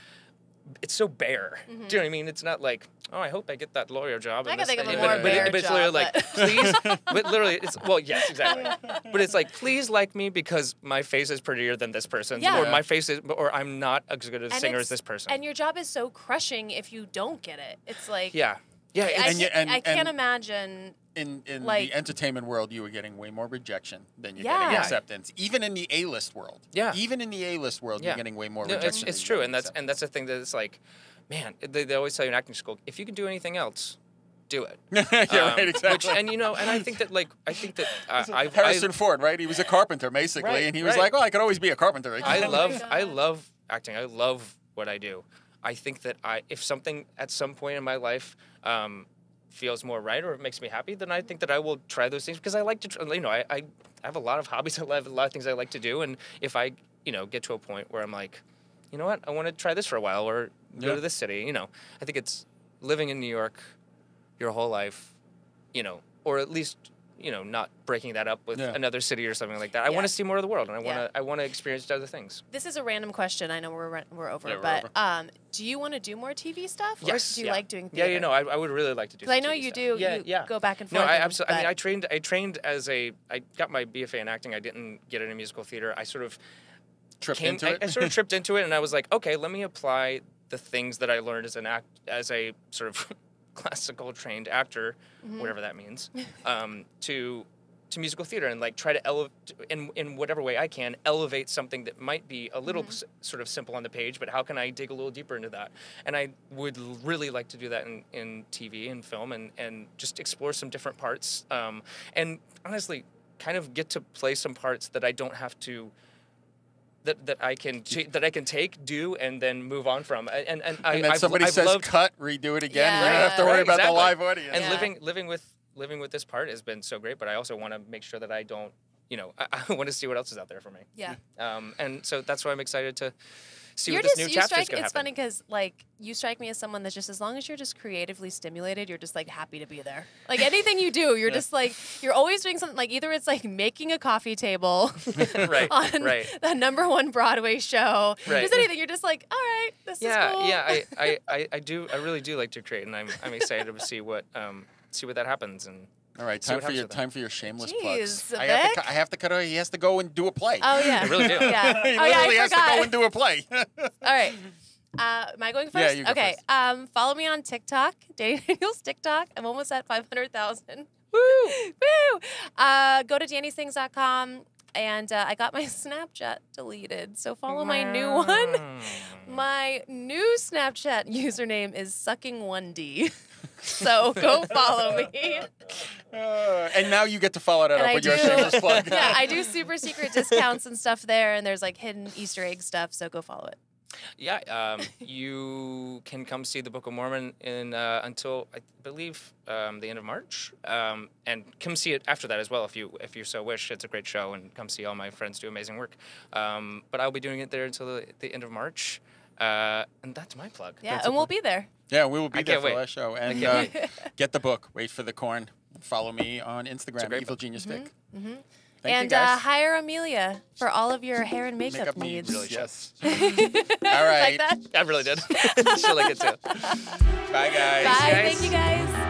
it's so bare. Do you know what I mean? It's not like, oh, I hope I get that lawyer job. I and can think this- of a but- more but bare it's job, literally like, but- please, but literally, it's, well, yes, exactly. But it's like, please like me because my face is prettier than this person's, Yeah. or my face is, or I'm not as good a And singer it's- as this person. And your job is so crushing if you don't get it. It's like, yeah. Yeah. I, It's, And you- I can't and- imagine. In Like- the entertainment world, you were getting way more rejection than you're Yeah. getting Yeah. acceptance. Even in the A-list world. Yeah. Even in the A-list world, Yeah. you're getting way more no, rejection. it's than true. you're And getting that's the thing that it's like, man, they always tell you in acting school, if you can do anything else, do it. acceptance. Yeah, right, exactly. Which, and you know, and I think that Harrison Ford, right? He was a carpenter, basically, Right, and he was right. like, "Oh, I could always be a carpenter." I my love God. acting. I love what I do. I think that if something at some point in my life feels more right or it makes me happy, then I think that I will try those things because I like to. You know, I have a lot of hobbies. I have a lot of things I like to do, and if I get to a point where I'm like, you know what, I want to try this for a while or go Yeah. to this city. You know, I think it's living in New York your whole life, or at least. Not breaking that up with Yeah. another city or something like that. I Yeah. want to see more of the world, and Yeah. I want to experience other things. This is a random question. I know we're over, Yeah, we're but over. do you want to do more TV stuff? Or Yes. do you Yeah. like doing Yeah, theater? I would really like to do. Because I some know TV you stuff. do. Yeah, you yeah. go back and No, forth. I and- absolutely. I mean, but- I trained as I got my BFA in acting. I didn't get into musical theater. I sort of Tripped came. into it. I sort of tripped into it, and I was like, okay, let me apply the things that I learned as a sort of classical trained actor, Mm-hmm. whatever that means, to musical theater and like try to elevate in whatever way I can elevate something that might be a little sort of simple on the page, but how can I dig a little deeper into that? And I would really like to do that in TV and film and just explore some different parts and honestly kind of get to play some parts that I don't have to that I can take, do, and then move on from. And And I, then I've, somebody I've says, loved, "Cut, redo it again." Yeah. You don't have to Right, worry about exactly. the live audience. and Yeah. living with this part has been so great, but I also want to make sure that I don't, I want to see what else is out there for me. Yeah. And so that's why I'm excited to see You're what this just new you chapter strike. is going to It's happen. funny because like you strike me as someone that's just as long as you're just creatively stimulated, you're just like happy to be there. Like anything you do, you're just like you're always doing something. Like either it's like making a coffee table Right, on right. the #1 Broadway show. Right. Just anything. You're just like, all right, this is cool. Yeah. I really do like to create, and I'm excited to see what that happens. And All right, See what time happens for your shameless Jeez, plugs. I Vic? have to cut her. He has to go and do a play. Oh yeah. I really do. Yeah. he Oh yeah. literally I has to forgot. go and do a play. All right. Am I going first? Yeah, you go okay. first. Follow me on TikTok, Danny Daniels TikTok. I'm almost at 500,000. Woo! Woo! Go to DannySings.com, and I got my Snapchat deleted, so follow my new one. My new Snapchat username is sucking1D. So go follow me. And now you get to follow that And up I with your do- shameless plug. Yeah, I do super secret discounts and stuff there, and there's like hidden Easter egg stuff, so go follow it. Yeah, you can come see the Book of Mormon until I believe the end of March, and come see it after that as well if you so wish. It's a great show, and come see all my friends do amazing work. But I'll be doing it there until the end of March, and that's my plug. Yeah, and we'll be there. Yeah, we will be I there can't for wait. that show. And can't get the book, Wait for the Corn. Follow me on Instagram, great Evil book. Genius Vic. Thank And you guys. hire Amelia for all of your hair and makeup, needs. Really should. Yes. All right. Like that? I really did. She'll like it too. Bye, guys. Bye. guys. Thank you guys.